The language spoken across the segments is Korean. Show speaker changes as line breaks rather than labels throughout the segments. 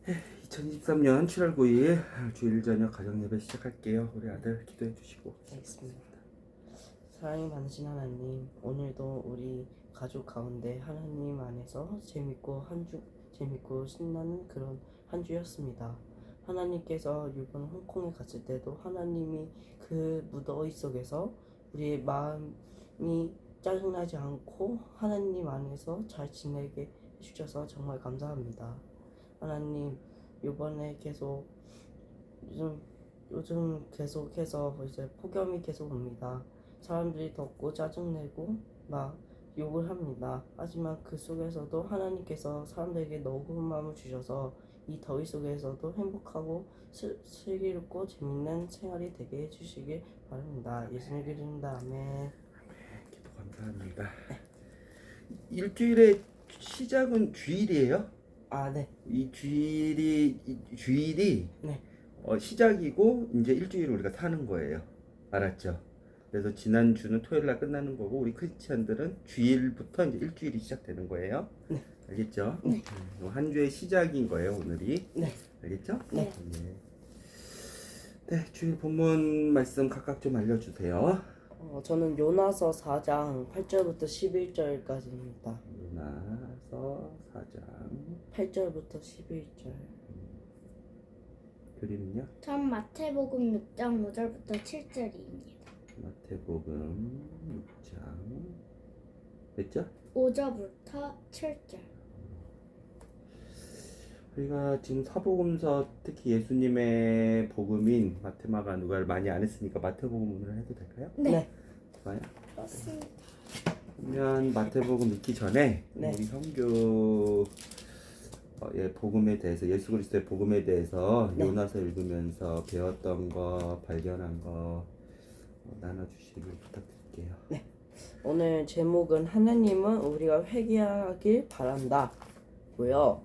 2023년 7월 9일 주일 저녁 가정 예배 시작할게요. 우리 아들 기도해 주시고.
알겠습니다. 사랑이 많으신 하나님, 오늘도 우리 가족 가운데 하나님 안에서 재밌고 신나는 그런 한 주였습니다. 하나님께서 이번 홍콩에 갔을 때도 하나님이 그 무더위 속에서 우리의 마음이 짜증나지 않고 하나님 안에서 잘 지내게 해주셔서 정말 감사합니다. 하나님, 요번에 계속 요즘 계속해서 이제 폭염이 계속 옵니다. 사람들이 덥고 짜증내고 막 욕을 합니다. 하지만 그 속에서도 하나님께서 사람들에게 너그러운 마음을 주셔서 이 더위 속에서도 행복하고 슬기롭고 재밌는 생활이 되게 해주시길 바랍니다. 예수님 기도합니다. 아멘.
기도 감사합니다. 일주일의 시작은 주일이에요?
네.
이 주일이
네.
시작이고 이제 일주일을 우리가 사는 거예요. 알았죠? 그래서 지난 주는 토요일 날 끝나는 거고 우리 크리스찬들은 주일부터 이제 일주일이 시작되는 거예요.
네.
알겠죠?
네.
한 주의 시작인 거예요, 오늘이.
네.
알겠죠?
네.
네, 주일 본문 말씀 각각 좀 알려주세요.
저는 요나서 4장 8절부터 11절까지입니다.
요나서 4장
8절부터 11절.
그림은요?
전 마태복음 6장 5절부터 7절입니다.
마태복음 6장 몇 절?
5절부터 7절.
우리가 지금 사복음서 특히 예수님의 복음인 마테마가 누가를 많이 안 했으니까 마태복음을 해도 될까요?
네.
좋아요.
맞습니다.
그러면 마태복음 읽기 전에
네.
우리 성교 복음에 대해서 예수 그리스도의 복음에 대해서
네.
요나서 읽으면서 배웠던 거 발견한 거 나눠주시길 부탁드릴게요.
네. 오늘 제목은 하나님은 우리가 회개하길 바란다고요.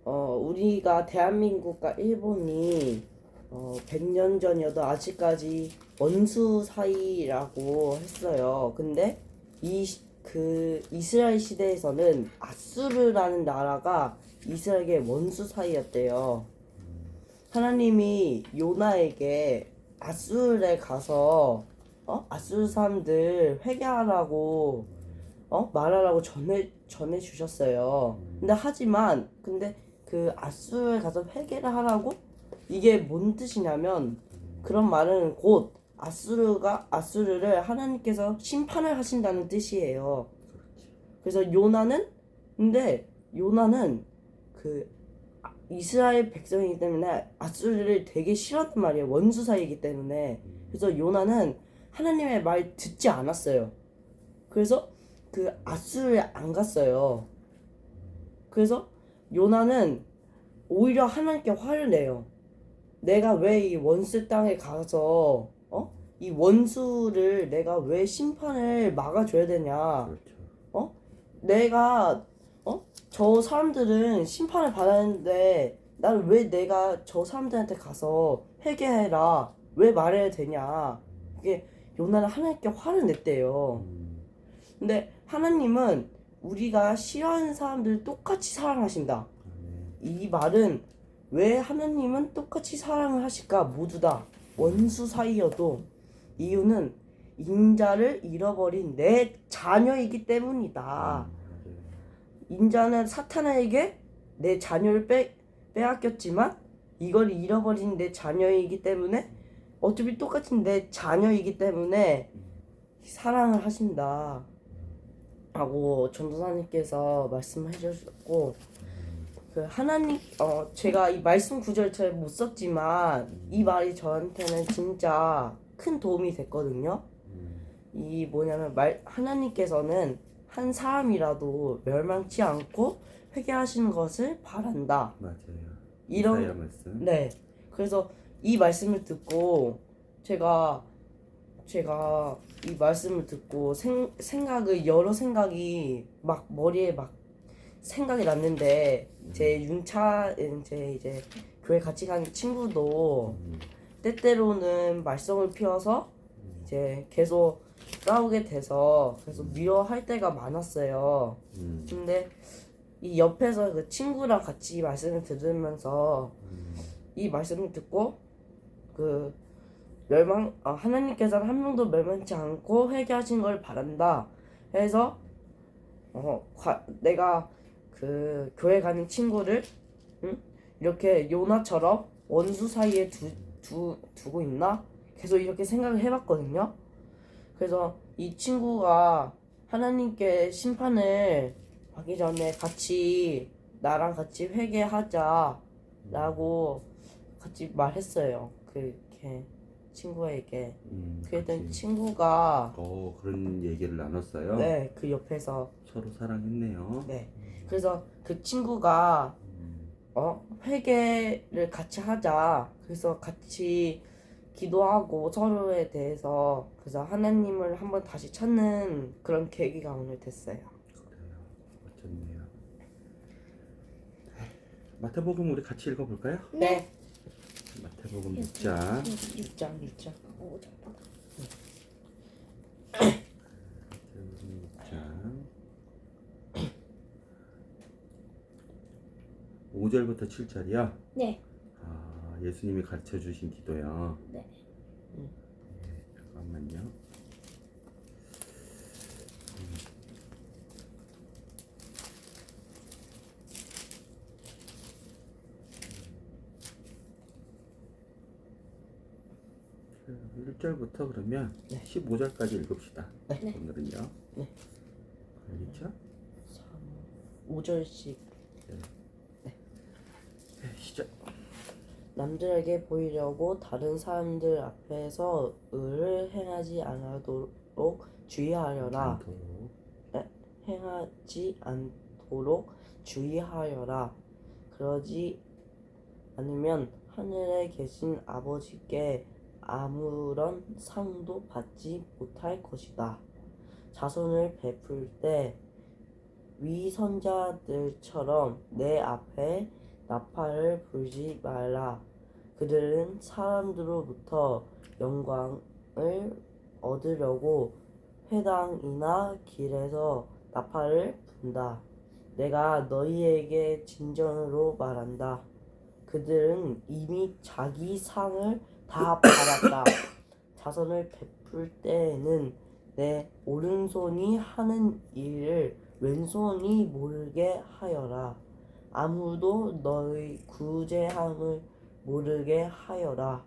우리가 대한민국과 일본이 100년 전이어도 아직까지 원수 사이라고 했어요. 근데 이스라엘 시대에서는 아수르라는 나라가 이스라엘의 원수 사이였대요. 하나님이 요나에게 아수르에 가서 아수르 사람들 회개하라고 말하라고 전해 주셨어요. 근데 그 아수르에 가서 회개를 하라고? 이게 뭔 뜻이냐면 그런 말은 곧 아수르를 하나님께서 심판을 하신다는 뜻이에요. 그래서 요나는 그 이스라엘 백성이기 때문에 아수르를 되게 싫어한단 말이에요. 원수 사이이기 때문에. 그래서 요나는 하나님의 말 듣지 않았어요. 그래서 그 아수르에 안 갔어요. 그래서 요나는 오히려 하나님께 화를 내요. 내가 왜 이 원수 땅에 가서 이 원수를 내가 왜 심판을 막아줘야 되냐.
그렇죠.
내가 저 사람들은 심판을 받았는데 나는 왜 내가 저 사람들한테 가서 회개해라 왜 말해야 되냐. 이게 요나는 하나님께 화를 냈대요. 근데 하나님은 우리가 싫어하는 사람들을 똑같이 사랑하신다. 이 말은 왜 하나님은 똑같이 사랑을 하실까? 모두 다 원수 사이여도 이유는 인자를 잃어버린 내 자녀이기 때문이다. 인자는 사탄에게 내 자녀를 빼앗겼지만 이걸 잃어버린 내 자녀이기 때문에 어차피 똑같은 내 자녀이기 때문에 사랑을 하신다 라고 전도사님께서 말씀해 주셨고, 그 하나님 제가 이 말씀 구절 잘 못 썼지만 이 말이 저한테는 진짜 큰 도움이 됐거든요. 이 뭐냐면 하나님께서는 한 사람이라도 멸망치 않고 회개하시는 것을 바란다.
맞아요.
이런
이사야 말씀.
네. 그래서 이 말씀을 듣고 제가 이 말씀을 듣고 여러 생각이 막 머리에 막 생각이 났는데 제 이제 교회 같이 가는 친구도 때때로는 말썽을 피워서 이제 계속 싸우게 돼서 계속 미워할 때가 많았어요. 근데 이 옆에서 그 친구랑 같이 말씀을 들으면서 이 말씀을 듣고 그 하나님께서는 한 명도 멸망치 않고 회개하신 걸 바란다 해서 내가 그 교회 가는 친구를 이렇게 요나처럼 원수 사이에 두고 있나 계속 이렇게 생각을 해봤거든요. 그래서 이 친구가 하나님께 심판을 받기 전에 나랑 같이 회개하자라고 같이 말했어요. 그렇게 친구에게. 그랬더니
같이.
친구가
그런 얘기를 나눴어요.
네, 그 옆에서
서로 사랑했네요.
네. 그래서 그 친구가 회개를 같이 하자. 그래서 같이 기도하고 서로에 대해서 그래서 하나님을 한번 다시 찾는 그런 계기가 오늘 됐어요.
그래요. 멋졌네요. 마태복음 우리 같이 읽어볼까요?
네.
마태복음 6장.
6장.
오, 잠깐.
마태복음 6장 5절부터 7절이요.
네.
예수님이 가르쳐 주신 기도요.
네.
잠깐만요. 음. 1절부터 그러면
네.
15절까지 읽읍시다.
네.
오늘은요.
네.
알겠죠?
5절씩
네, 시작.
남들에게 보이려고 다른 사람들 앞에서 의를 행하지 않도록 주의하여라. 행하지 않도록 주의하여라. 그러지 않으면 하늘에 계신 아버지께 아무런 상도 받지 못할 것이다. 자선을 베풀 때 위선자들처럼 내 앞에 나팔을 불지 말라. 그들은 사람들로부터 영광을 얻으려고 회당이나 길에서 나팔을 분다. 내가 너희에게 진정으로 말한다. 그들은 이미 자기 상을 다 받았다. 자선을 베풀 때에는 내 오른손이 하는 일을 왼손이 모르게 하여라. 아무도 너희 구제함을 모르게 하여라.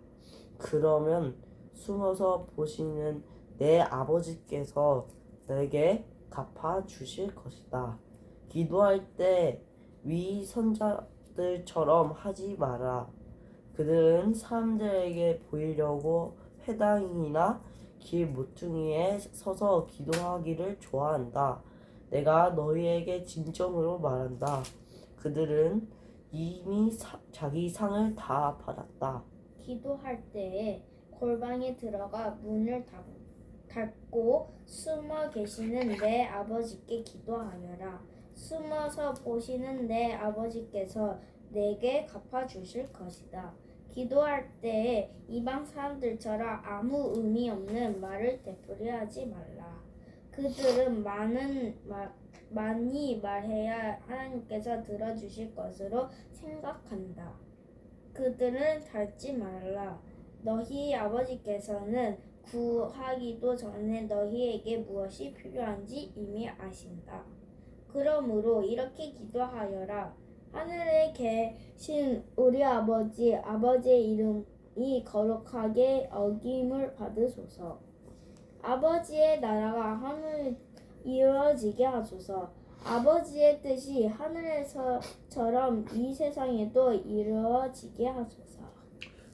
그러면 숨어서 보시는 내 아버지께서 내게 갚아 주실 것이다. 기도할 때 위선자들처럼 하지 마라. 그들은 사람들에게 보이려고 회당이나 길 모퉁이에 서서 기도하기를 좋아한다. 내가 너희에게 진정으로 말한다. 그들은 이미 자기 상을 다 받았다.
기도할 때에 골방에 들어가 문을 닫고 숨어 계시는 내 아버지께 기도하여라. 숨어서 보시는 내 아버지께서 내게 갚아주실 것이다. 기도할 때에 이방 사람들처럼 아무 의미 없는 말을 되풀이하지 말라. 그들은 많이 말해야 하나님께서 들어주실 것으로 생각한다. 그들은 닳지 말라. 너희 아버지께서는 구하기도 전에 너희에게 무엇이 필요한지 이미 아신다. 그러므로 이렇게 기도하여라. 하늘에 계신 우리 아버지의 이름이 거룩하게 여김을 받으소서. 아버지의 나라가 하늘 이루어지게 하소서. 아버지의 뜻이 하늘에서처럼 이 세상에도 이루어지게 하소서.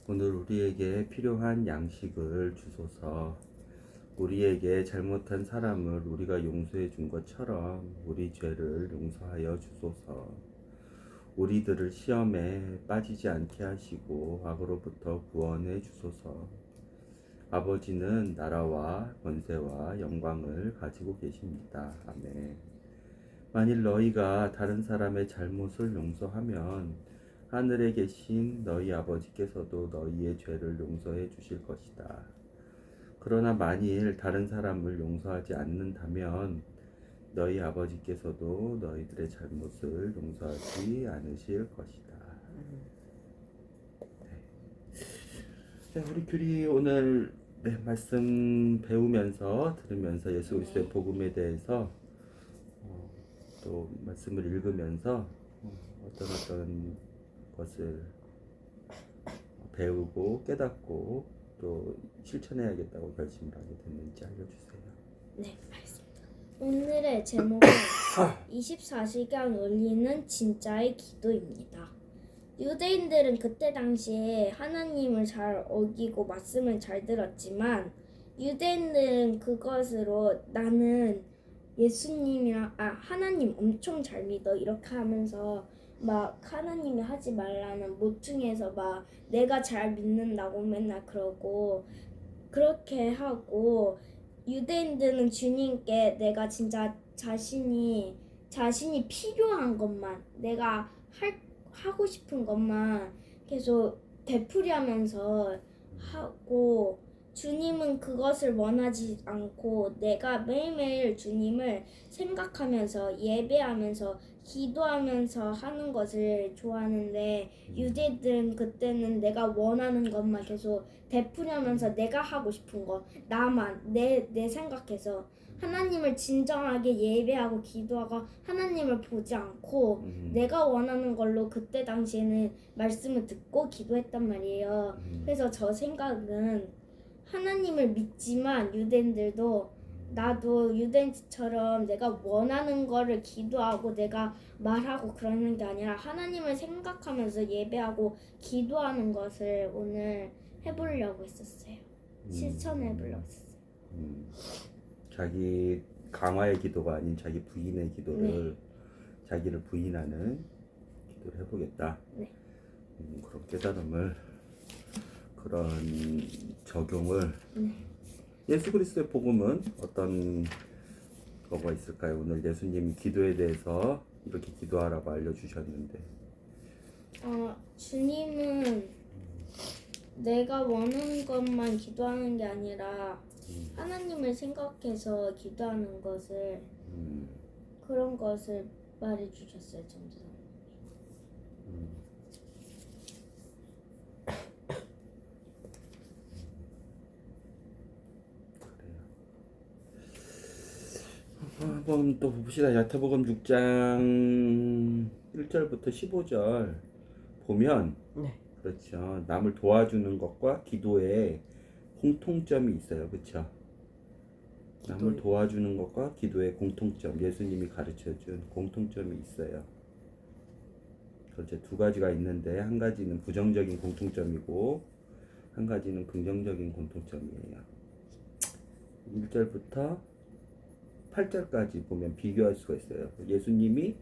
오늘 우리에게 필요한 양식을 주소서. 우리에게 잘못한 사람을 우리가 용서해 준 것처럼 우리 죄를 용서하여 주소서. 우리들을 시험에 빠지지 않게 하시고 악으로부터 구원해 주소서. 아버지는 나라와 권세와 영광을 가지고 계십니다. 아멘. 만일 너희가 다른 사람의 잘못을 용서하면 하늘에 계신 너희 아버지께서도 너희의 죄를 용서해 주실 것이다. 그러나 만일 다른 사람을 용서하지 않는다면 너희 아버지께서도 너희들의 잘못을 용서하지 않으실 것이다. 네, 우리 규리 오늘 말씀 배우면서 들으면서 예수 그리스도의 복음에 대해서 또 말씀을 읽으면서 어떤 것을 배우고 깨닫고 또 실천해야겠다고 결심을 하게 됐는지 알려주세요.
네, 알겠습니다. 오늘의 제목은 24시간 울리는 진짜의 기도입니다. 유대인들은 그때 당시에 하나님을 잘 어기고 말씀을 잘 들었지만 유대인들은 그것으로 나는 예수님이랑 하나님 엄청 잘 믿어 이렇게 하면서 막 하나님이 하지 말라는 모퉁이에서 막 내가 잘 믿는다고 맨날 그러고 그렇게 하고 유대인들은 주님께 내가 진짜 자신이 필요한 것만 내가 하고 싶은 것만 계속 되풀이하면서 하고 주님은 그것을 원하지 않고 내가 매일매일 주님을 생각하면서 예배하면서 기도하면서 하는 것을 좋아하는데 유대인들은 그때는 내가 원하는 것만 계속 되풀이하면서 내가 하고 싶은 거 나만 내 생각해서 하나님을 진정하게 예배하고 기도하고 하나님을 보지 않고 내가 원하는 걸로 그때 당시에는 말씀을 듣고 기도했단 말이에요. 그래서 저 생각은 하나님을 믿지만 유대인들도 나도 유대인처럼 내가 원하는 거를 기도하고 내가 말하고 그러는 게 아니라 하나님을 생각하면서 예배하고 기도하는 것을 오늘 해보려고 했었어요. 실천해보려고 했었어요.
자기 강화의 기도가 아닌 자기 부인의 기도를 자기를 부인하는 기도를 해보겠다.
네.
그런 깨달음을 그런 적용을
네.
예수 그리스도의 복음은 어떤 거가 있을까요? 오늘 예수님이 기도에 대해서 이렇게 기도하라고 알려주셨는데
주님은 내가 원하는 것만 기도하는 게 아니라 하나님을 생각해서 기도하는 것을 그런 것을 말해주셨어요. 전도사님.
한번 또 봅시다. 야타복음 6장 1절부터 15절 보면
네.
그렇죠. 남을 도와주는 것과 기도에 공통점이 있어요. 그렇죠? 남을 도와주는 것과 기도의 공통점, 예수님이 가르쳐준 공통점이 있어요. 그렇죠. 두 가지가 있는데 한 가지는 부정적인 공통점이고 한 가지는 긍정적인 공통점이에요. 1절부터 8절까지 보면 비교할 수가 있어요. 예수님이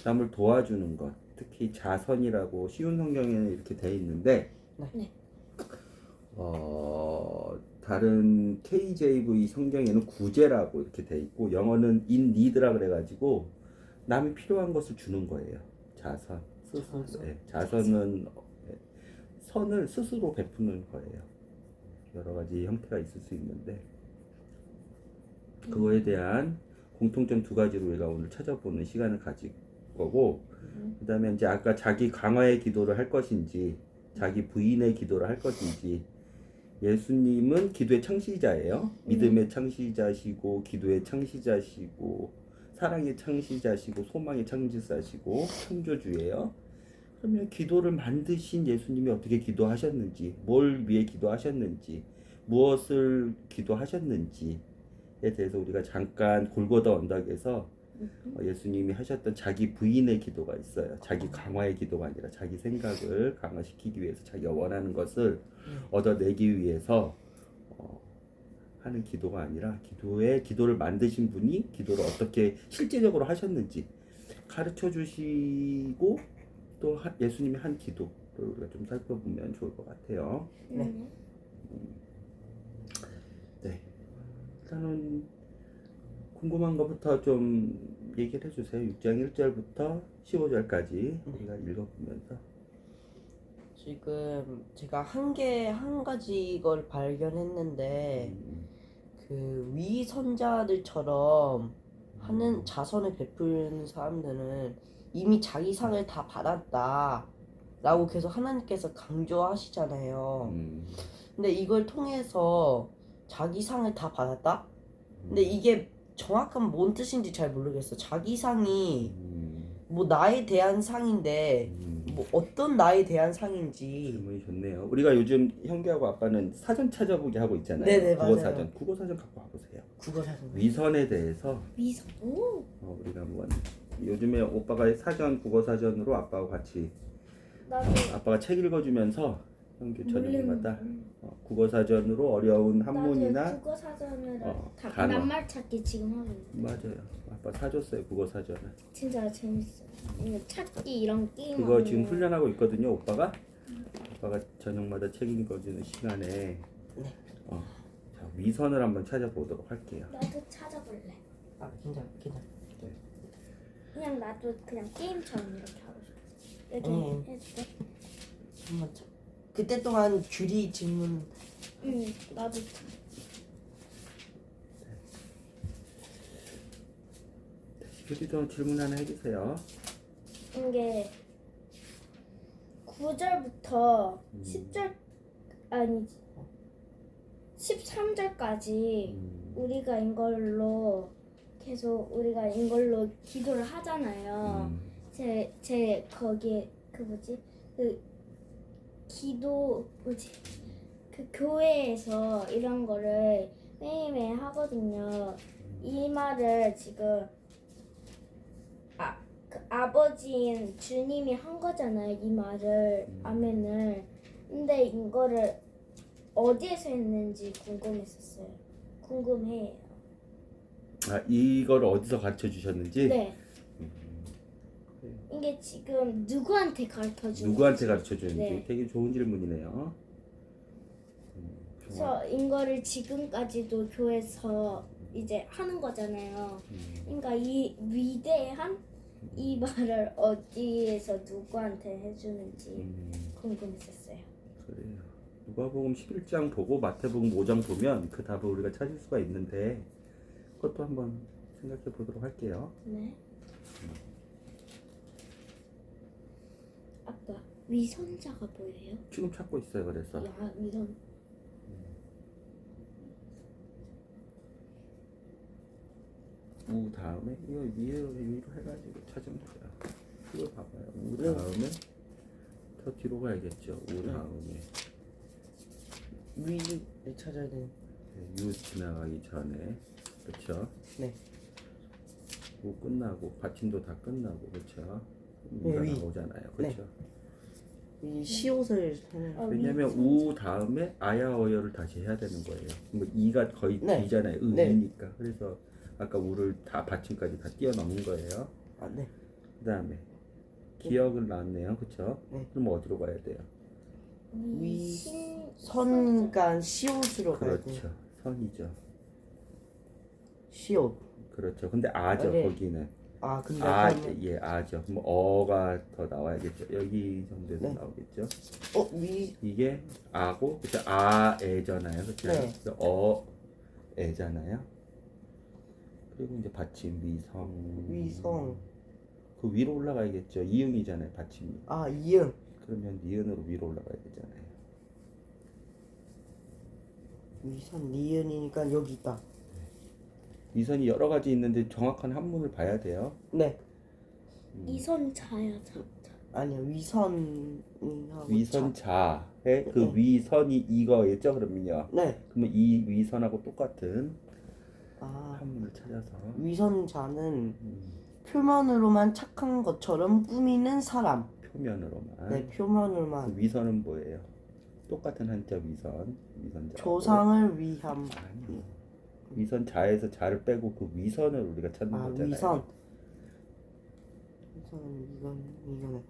남을 도와주는 것, 특히 자선이라고 쉬운 성경에는 이렇게 되어 있는데
네.
다른 KJV 성경에는 구제라고 이렇게 되어 있고 영어는 in need라 그래가지고 남이 필요한 것을 주는 거예요. 자선, 자선은 선을 스스로 베푸는 거예요. 여러 가지 형태가 있을 수 있는데 그거에 대한 공통점 두 가지로 우리가 오늘 찾아보는 시간을 가질 거고 그 다음에 이제 아까 자기 강화의 기도를 할 것인지 자기 부인의 기도를 할 것인지 예수님은 기도의 창시자예요. 믿음의 창시자시고 기도의 창시자시고 사랑의 창시자시고 소망의 창시자시고 창조주예요. 그러면 기도를 만드신 예수님이 어떻게 기도하셨는지 뭘 위해 기도하셨는지 무엇을 기도하셨는지에 대해서 우리가 잠깐 골고다 언덕에서 예수님이 하셨던 자기 부인의 기도가 있어요. 자기 강화의 기도가 아니라 자기 생각을 강화시키기 위해서 자기가 원하는 것을 얻어내기 위해서 하는 기도가 아니라 기도를 만드신 분이 기도를 어떻게 실제적으로 하셨는지 가르쳐 주시고 또 예수님이 한 기도를 우리가 좀 살펴보면 좋을 것 같아요.
네.
네. 일단은 궁금한 것부터 좀 얘기를 해주세요. 6장 1절부터 15절까지 우리가 읽어보면서
지금 제가 한 가지 걸 발견했는데 그 위선자들처럼 하는 자선을 베푸는 사람들은 이미 자기 상을 다 받았다 라고 계속 하나님께서 강조하시잖아요. 근데 이걸 통해서 자기 상을 다 받았다? 근데 이게 정확한 뭔 뜻인지 잘 모르겠어. 자기 상이 뭐 나에 대한 상인데 뭐 어떤 나에 대한 상인지.
질문이 좋네요. 우리가 요즘 형규하고 아빠는 사전 찾아보기 하고 있잖아요.
네네,
국어
맞아요.
사전, 국어 사전 갖고 와보세요.
국어 사전.
위선에 대해서
미소. 오.
우리가 뭐 요즘에 오빠가 사전 국어 사전으로 아빠하고 같이
나도
아빠가 책 읽어주면서 형규 저녁마다
몰랐는데.
국어 사전으로 어려운 한문이나
나도 국어 사전을
단어.
낱말 찾기 지금 하고 있는데
맞아요. 아빠 사줬어요 국어 사전을.
진짜 재밌어. 이거 찾기 이런 게임.
그거 지금 훈련하고 있거든요. 오빠가 저녁마다 책 읽어주는 시간에 자, 위선을 한번 찾아보도록 할게요.
나도 찾아볼래.
아 괜찮아.
그냥 나도 그냥 게임처럼 이렇게 하고 싶어. 여기 해도 돼?
한번 참. 그때 동안 규리 질문.
응, 나도.
규리도 질문 하나 해주세요.
이게 9절부터 10절 아니지 13절까지 우리가 이걸로 계속 우리가 이걸로 기도를 하잖아요. 제 거기에 그 뭐지 그 기도 뭐지 그 교회에서 이런 거를 매일매일 하거든요. 이 말을 지금 그 아버지인 주님이 한 거잖아요. 이 말을 아멘을. 근데 이거를 어디에서 했는지 궁금했었어요. 궁금해요.
아 이걸 어디서 가르쳐 주셨는지?
네. 이게 지금 누구한테 가르쳐 주는지.
누구한테 가르쳐 주는지
네.
되게 좋은 질문이네요.
그래서 이거를 지금까지도 교회에서 이제 하는 거잖아요. 그러니까 이 위대한 이 말을 어디에서 누구한테 해주는지 궁금했었어요.
그래요. 누가복음 11장 보고 마태복음 5장 보면 그 답을 우리가 찾을 수가 있는데 그것도 한번 생각해 보도록 할게요.
네. 아빠 위선자가 뭐예요?
지금 찾고 있어요. 그래서
야 위선.
우 다음에 이거 위로 해가지고 찾으면 돼요. 이거 봐봐요. 우 다음에 더 뒤로 가야겠죠. 우 다음에
위를 찾아야 되는.
유 지나가기 전에 그렇죠.
네.
우 끝나고 받침도 다 끝나고 그렇죠.
네,
위가
위.
나오잖아요. 그렇죠.
이 시옷을
왜냐면 우 다음에 아야 어여를 다시 해야 되는 거예요. 뭐 이가 거의
네.
이잖아요.
네.
이니까. 그래서 아까 우를 다 받침까지 다 뛰어넘은 거예요.
아 네.
그다음에 기억을 낳았네요. 그렇죠?
네.
그럼 어디로 가야 돼요?
선간 시옷으로 가야 돼.
그렇죠. 선이죠.
시옷.
그렇죠. 근데 아죠.
네.
거기는
아 근데
아, 예, 아죠. 그럼 어가 더 나와야겠죠. 여기 정도에서
네.
나오겠죠.
위
이게 아고 그죠? 아에잖아요. 그렇죠?
네.
그래서 어에잖아요. 그리고 이제 받침 위성.
위성.
그 위로 올라가야겠죠. 이응이잖아요. 받침이.
아 이응.
그러면 니은으로 위로 올라가야 되잖아요.
위선 니은이니까 여기 있다.
위선이 여러 가지 있는데 정확한 한문을 봐야 돼요.
네.
이선자야.
아니요 위선이 하고
위선자의 그
네.
위선이 이거겠죠. 그러면요.
네.
그러면 이 위선하고 똑같은
아
한문을 찾아서
위선자는 표면으로만 착한 것처럼 꾸미는 사람.
표면으로만.
네 표면으로만.
그 위선은 뭐예요? 똑같은 한자 위선자.
조상을 위함.
아니요. 위선자에서 자를 빼고 그 위선을 우리가 찾는
아
거잖아요.
위선. 이거는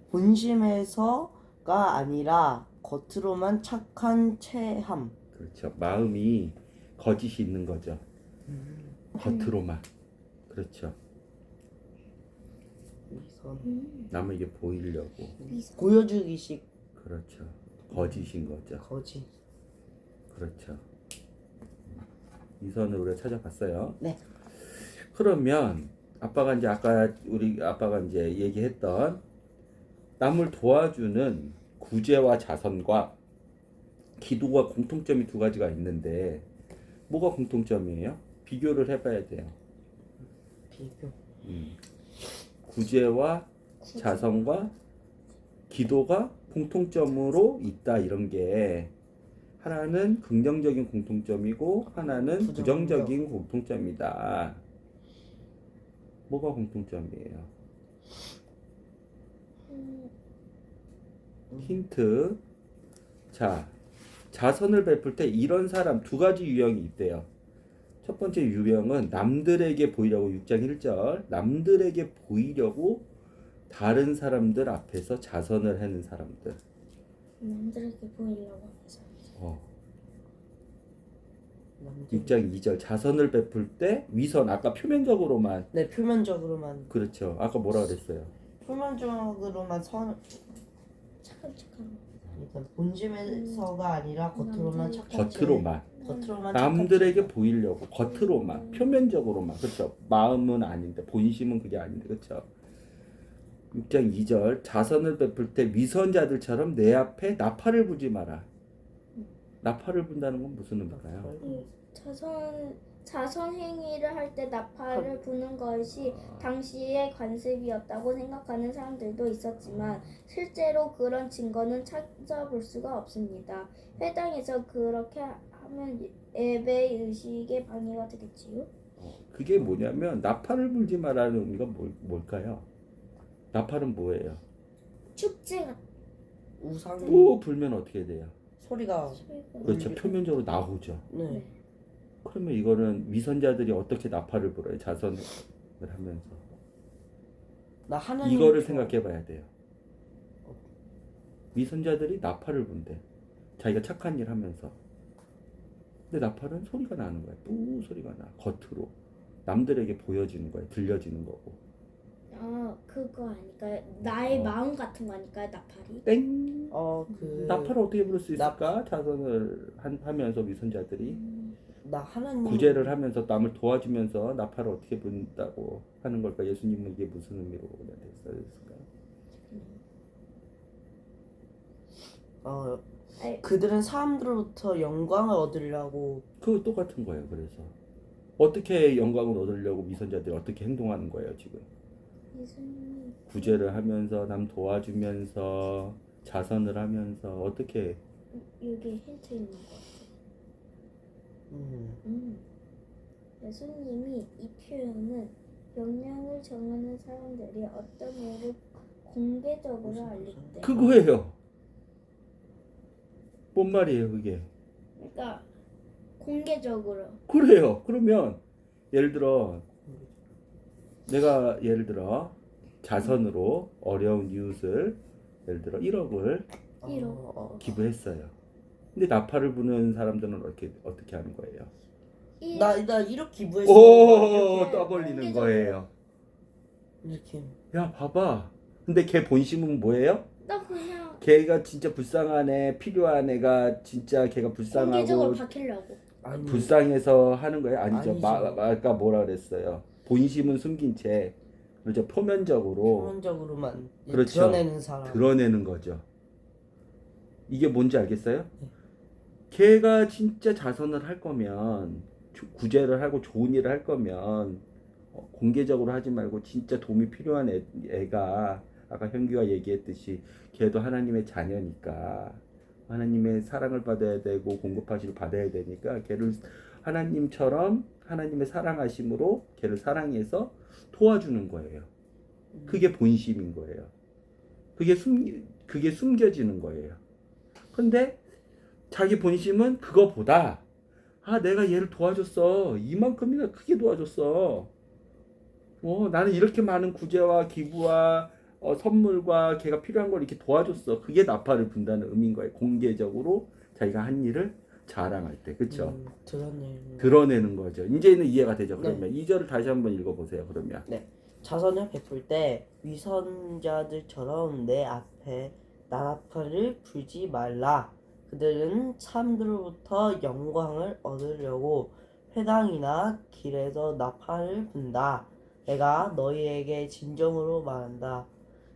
본심에서가 아니라 겉으로만 착한 체함.
그렇죠. 마음이 거짓이 있는 거죠. 겉으로만. 그렇죠.
위선.
남에게 보이려고.
보여주기식
그렇죠. 거짓인 거죠.
거짓.
그렇죠. 위선을 우리가 찾아봤어요.
네.
그러면 아빠가 이제 아까 우리 아빠가 이제 얘기했던 남을 도와주는 구제와 자선과 기도가 공통점이 두 가지가 있는데 뭐가 공통점이에요? 비교를 해봐야 돼요.
비교.
구제와 자선과 기도가 공통점으로 있다 이런 게 하나는 긍정적인 공통점이고 하나는 부정적인 공통점이다. 뭐가 공통점이에요? 힌트. 자, 자선을 베풀 때 이런 사람 두 가지 유형이 있대요. 첫 번째 유형은 남들에게 보이려고 6장 1절 남들에게 보이려고 다른 사람들 앞에서 자선을 하는 사람들.
남들에게 보이려고 해서.
6장 2절 자선을 베풀 때 위선 아까 표면적으로만
네, 표면적으로만.
그렇죠. 아까 뭐라 그랬어요?
표면적으로만
착한
그러니까 본심에서가 아니라 겉으로만 착한
겉으로만
겉으로만
남들에게
착한
보이려고 겉으로만 표면적으로만 그렇죠. 마음은 아닌데 본심은 그게 아닌데 그렇죠. 6장 2절 자선을 베풀 때 위선자들처럼 내 앞에 나팔을 불지 마라. 나팔을 분다는 건 무슨 의미일까요?
이 자선 행위를 할 때 나팔을 부는 것이 당시의 관습이었다고 생각하는 사람들도 있었지만 실제로 그런 증거는 찾아볼 수가 없습니다. 회당에서 그렇게 하면 예배 의식에 방해가 되겠지요?
그게 뭐냐면 나팔을 불지 마라는 의미가 뭘까요? 나팔은 뭐예요?
축제 같은
우상
또 불면 어떻게 돼요?
소리가
그렇죠. 표면적으로 나오죠.
네.
그러면 이거는 위선자들이 어떻게 나팔을 불어요? 자선을 하면서.
나 하나님
이거를 생각해 봐야 돼요. 위선자들이 나팔을 분대. 자기가 착한 일 하면서. 근데 나팔은 소리가 나는 거야. 뿌 소리가 나. 겉으로. 남들에게 보여지는 거야. 들려지는 거고.
그거 아닐까요? 나의 마음 같은 거 아닐까요? 나팔이?
땡!
그
나팔을 어떻게 부를 수 있을까? 자선을 하면서 위선자들이.
나 하나님
구제를 하면서 남을 도와주면서 나팔을 어떻게 분다고 하는 걸까? 예수님은 이게 무슨 의미로 됐을까요?
그들은 사람들로부터 영광을 얻으려고
그거 똑같은 거예요. 그래서 어떻게 영광을 얻으려고 위선자들이 어떻게 행동하는 거예요 지금?
예수님이
구제를 하면서 남 도와주면서 자선을 하면서 어떻게
여기 힌트 있는 거 같아요. 예수님이 이 표현은 명령을 정하는 사람들이 어떤 일을 공개적으로 알릴 때
그거예요. 뭔 말이에요 그게?
그러니까 공개적으로
그래요. 그러면 예를 들어 내가 예를 들어 자선으로 어려운 이웃을 예를 들어 1억을 기부했어요. 근데 나팔을 부는 사람들은 어떻게 하는 거예요?
나 이렇게 기부했어.
오, 떠벌리는 거예요.
이렇게
야, 봐봐. 근데 걔 본심은 뭐예요?
나 그냥
걔가 진짜 불쌍한 애, 필요한 애가 진짜 걔가
공개적으로
불쌍하고
밝히려고
아니
불쌍해서 하는 거예요? 아니죠.
아니죠.
아까 뭐라 그랬어요? 본심은 숨긴 채 그렇죠. 표면적으로
표면적으로만
그렇죠.
드러내는 사람.
드러내는 거죠. 이게 뭔지 알겠어요? 걔가 진짜 자선을 할 거면 구제를 하고 좋은 일을 할 거면 공개적으로 하지 말고 진짜 도움이 필요한 애가 아까 현규가 얘기했듯이 걔도 하나님의 자녀니까 하나님의 사랑을 받아야 되고 공급하시를 받아야 되니까 걔를 하나님처럼 하나님의 사랑하심으로 걔를 사랑해서 도와주는 거예요. 그게 본심인 거예요. 그게 숨겨지는 거예요. 근데 자기 본심은 그거보다 내가 얘를 도와줬어. 이만큼이나 크게 도와줬어. 나는 이렇게 많은 구제와 기부와 선물과 걔가 필요한 걸 이렇게 도와줬어. 그게 나팔을 분다는 의미인 거예요. 공개적으로 자기가 한 일을 자랑할 때. 그렇죠? 드러내는 거죠. 이제는 이해가 되죠. 그러면 2절을 다시 한번 읽어보세요. 그러면
자선을 베풀 때 위선자들처럼 내 앞에 나팔을 불지 말라. 그들은 사람들로부터 영광을 얻으려고 회당이나 길에서 나팔을 분다. 내가 너희에게 진정으로 말한다.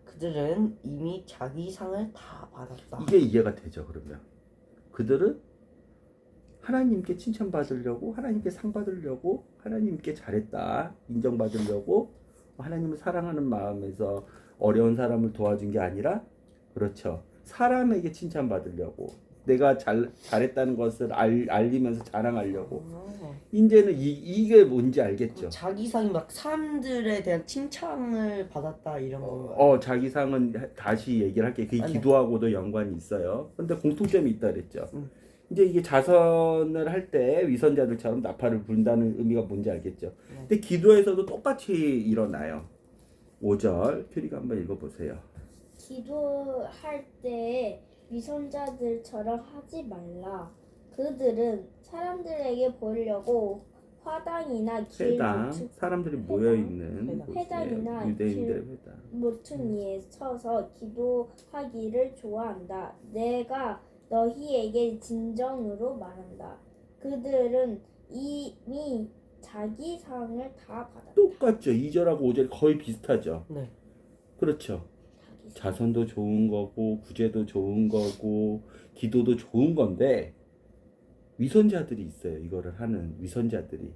그들은 이미 자기 상을 다 받았다.
이게 이해가 되죠. 그러면 그들은 하나님께 칭찬받으려고, 하나님께 상 받으려고, 하나님께 잘했다 인정받으려고, 하나님을 사랑하는 마음에서 어려운 사람을 도와준 게 아니라, 그렇죠, 사람에게 칭찬받으려고, 내가 잘했다는 것을 알리면서 자랑하려고. 이제는 이게 뭔지 알겠죠.
자기 상이 막 사람들에 대한 칭찬을 받았다 이런 건가요?
자기 상은 다시 얘기를 할게. 그게
네.
기도하고도 연관이 있어요. 근데 공통점이 있다 그랬죠.
음.
이제 이게 자선을 할 때 위선자들처럼 나팔을 분다는 의미가 뭔지 알겠죠. 근데 기도에서도 똑같이 일어나요. 5절 큐리가 한번 읽어보세요.
기도할 때 위선자들처럼 하지 말라. 그들은 사람들에게 보이려고 화당이나 길
회당, 사람들이 모여있는
회당.
곳이에요.
회당이나
유대인들의 회당.
모퉁이에 서서 기도하기를 좋아한다. 내가 너희에게 진정으로 말한다. 그들은 이미 자기 상을 다 받았다.
똑같죠. 2절하고 5절이 거의 비슷하죠.
네.
그렇죠.
자기 상.
자선도 좋은 거고, 구제도 좋은 거고, 기도도 좋은 건데, 위선자들이 있어요. 이거를 하는 위선자들이.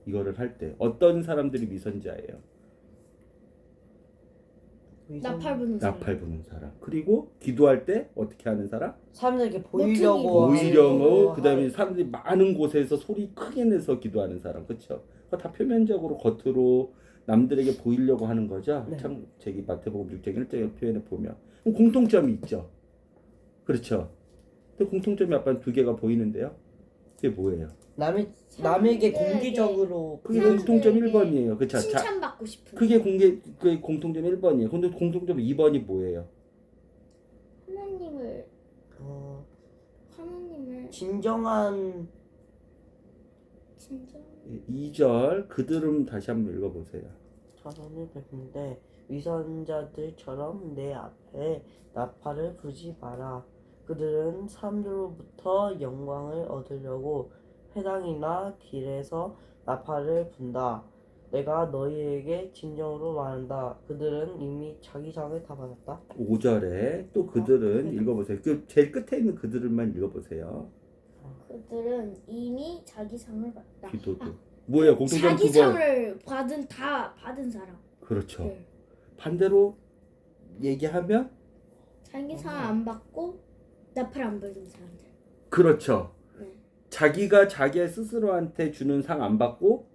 이거를 할 때 어떤 사람들이 위선자예요?
나팔 부는 사람.
나팔 부는 사람. 그리고 기도할 때 어떻게 하는 사람?
사람들에게 보이려고
보이려고.
하고
그다음에 사람들이 많은 곳에서 소리 크게 내서 기도하는 사람. 그렇죠? 그거 다 표면적으로 겉으로 남들에게 보이려고 하는 거죠.
네.
참 저기 마태복음 6장 1절의 표현에 보면 공통점이 있죠. 그렇죠? 근데 공통점이 아빠는 두 개가 보이는데요. 그게 뭐예요?
남에게
사람들에게
공개적으로
그게
사람들에게
공통점 1번이에요. 그렇죠?
칭찬받고 싶은.
그게 그 공통점 1번이에요. 근데 공통점 2번이 뭐예요?
하나님을
어,
하나님을
진정한
진정
2절 그들은 다시 한번 읽어보세요.
자선을 베푼데 위선자들처럼 내 앞에 나팔을 부지 마라. 그들은 사람들로부터 영광을 얻으려고 회당이나 길에서 나팔을 분다. 내가 너희에게 진정으로 말한다. 그들은 이미 자기 상을 다 받았다.
5절에 또 그들은 읽어보세요. 그 제일 끝에 있는 그들만 읽어보세요.
그들은 이미 자기 상을 받았다.
기도도 뭐예요? 공통점
자기
2번.
상을 다 받은 사람.
그렇죠.
네.
반대로 얘기하면
자기 상 안 받고 나팔 안 부는 사람들.
그렇죠.
네.
자기가 자기 스스로한테 주는 상 안 받고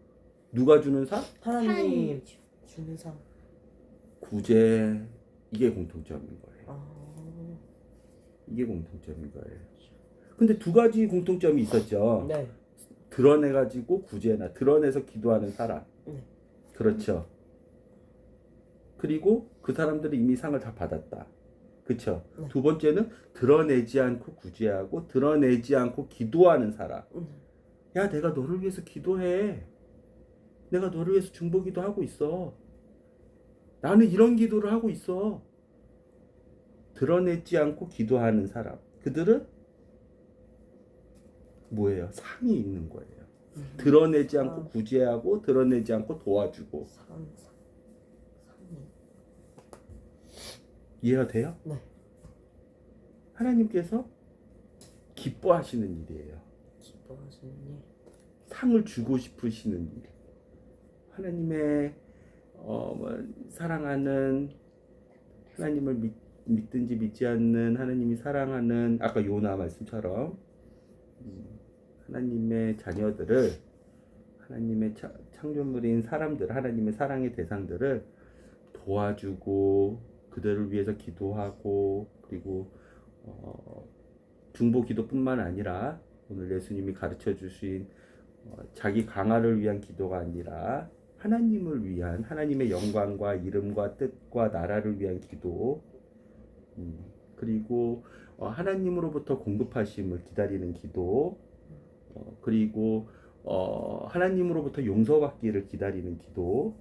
누가 주는 상?
하나님
하나님이죠.
주는 상.
구제. 이게 공통점인 거예요.
아,
이게 공통점인 거예요. 근데 두 가지 공통점이 있었죠.
네.
드러내가지고 구제나 드러내서 기도하는 사람.
네.
그렇죠. 그리고 그 사람들이 이미 상을 다 받았다. 그렇죠.
네.
두 번째는 드러내지 않고 구제하고 드러내지 않고 기도하는 사람. 야, 내가 너를 위해서 기도해. 내가 너를 위해서 중보기도 하고 있어. 나는 이런 기도를 하고 있어. 드러내지 않고 기도하는 사람. 그들은 뭐예요? 상이 있는 거예요. 드러내지 않고 구제하고 드러내지 않고 도와주고.
상이
이해가 돼요?
네.
하나님께서 기뻐하시는 일이에요.
기뻐하시는 일.
상을 주고 싶으시는 일. 하나님의 사랑하는, 하나님을 믿든지 믿지 않는, 하나님이 사랑하는, 아까 요나 말씀처럼 하나님의 자녀들을, 하나님의 창조물인 사람들, 하나님의 사랑의 대상들을 도와주고 그들을 위해서 기도하고, 그리고 중보 기도뿐만 아니라 오늘 예수님이 가르쳐 주신 자기 강화를 위한 기도가 아니라 하나님을 위한, 하나님의 영광과 이름과 뜻과 나라를 위한 기도, 그리고 하나님으로부터 공급하심을 기다리는 기도, 그리고 하나님으로부터 용서받기를 기다리는 기도,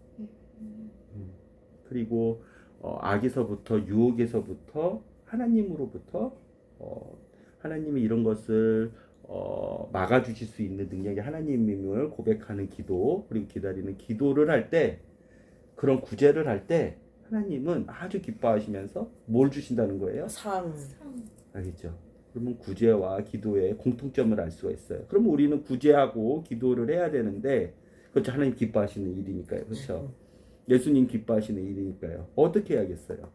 그리고 악에서부터, 유혹에서부터 하나님으로부터 하나님이 이런 것을 막아주실 수 있는 능력이 하나님임을 고백하는 기도, 그리고 기다리는 기도를 할 때, 그런 구제를 할 때 하나님은 아주 기뻐하시면서 뭘 주신다는 거예요?
상.
알겠죠? 그러면 구제와 기도의 공통점을 알 수가 있어요. 그러면 우리는 구제하고 기도를 해야 되는데, 그렇죠? 하나님 기뻐하시는 일이니까요. 그렇죠? 예수님 기뻐하시는 일이니까요. 어떻게 해야겠어요?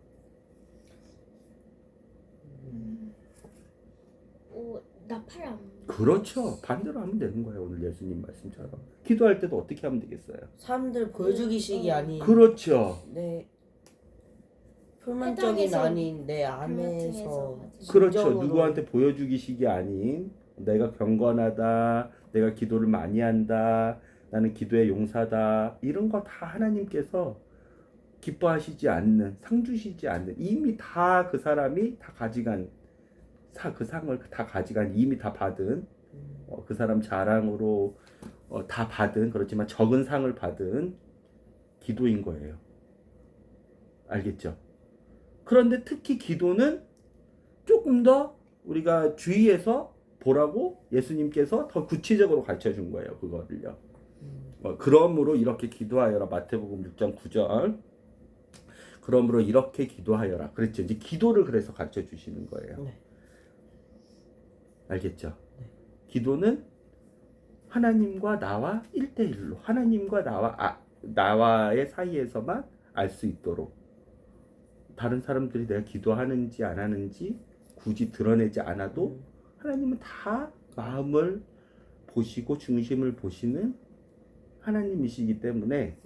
나팔 안.
그렇죠. 반대로 하면 되는 거예요. 오늘 예수님 말씀처럼. 기도할 때도 어떻게 하면 되겠어요?
사람들 보여주기식이 아닌
그렇죠.
내 표면적인
세상에서
아닌 내 안에서
그렇죠.
진정으로
누구한테 보여주기 식이 아닌 내가 경건하다, 내가 기도를 많이 한다, 나는 기도의 용사다, 이런 거 다 하나님께서 기뻐하시지 않는, 상 주시지 않는, 이미 다 그 사람이 다 가져간, 그 상을 다 가져간, 이미 다 받은, 그 사람 자랑으로 다 받은, 그렇지만 적은 상을 받은 기도인 거예요. 알겠죠? 그런데 특히 기도는 조금 더 우리가 주의해서 보라고 예수님께서 더 구체적으로 가르쳐 준 거예요. 그거를요. 그러므로 이렇게 기도하여라. 마태복음 6장 9절. 그러므로 이렇게 기도하여라. 그랬죠. 이제 기도를 그래서 가르쳐 주시는 거예요.
네.
알겠죠? 기도는 하나님과 나와 1대1로, 하나님과 나와의 사이에서만 알 수 있도록, 다른 사람들이 내가 기도하는지 안 하는지 굳이 드러내지 않아도 하나님은 다 마음을 보시고 중심을 보시는 하나님이시기 때문에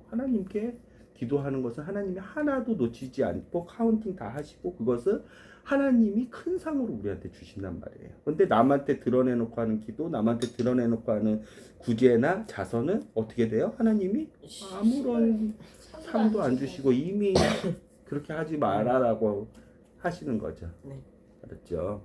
하나님께 기도하는 것은 하나님이 하나도 놓치지 않고 카운팅 다 하시고, 그것을 하나님이 큰 상으로 우리한테 주신단 말이에요. 근데 남한테 드러내놓고 하는 기도, 남한테 드러내놓고 하는 구제나 자선은 어떻게 돼요? 하나님이 아무런 상도 안 주시고 이미 그렇게 하지 말아라고 하시는 거죠.
네.
알았죠?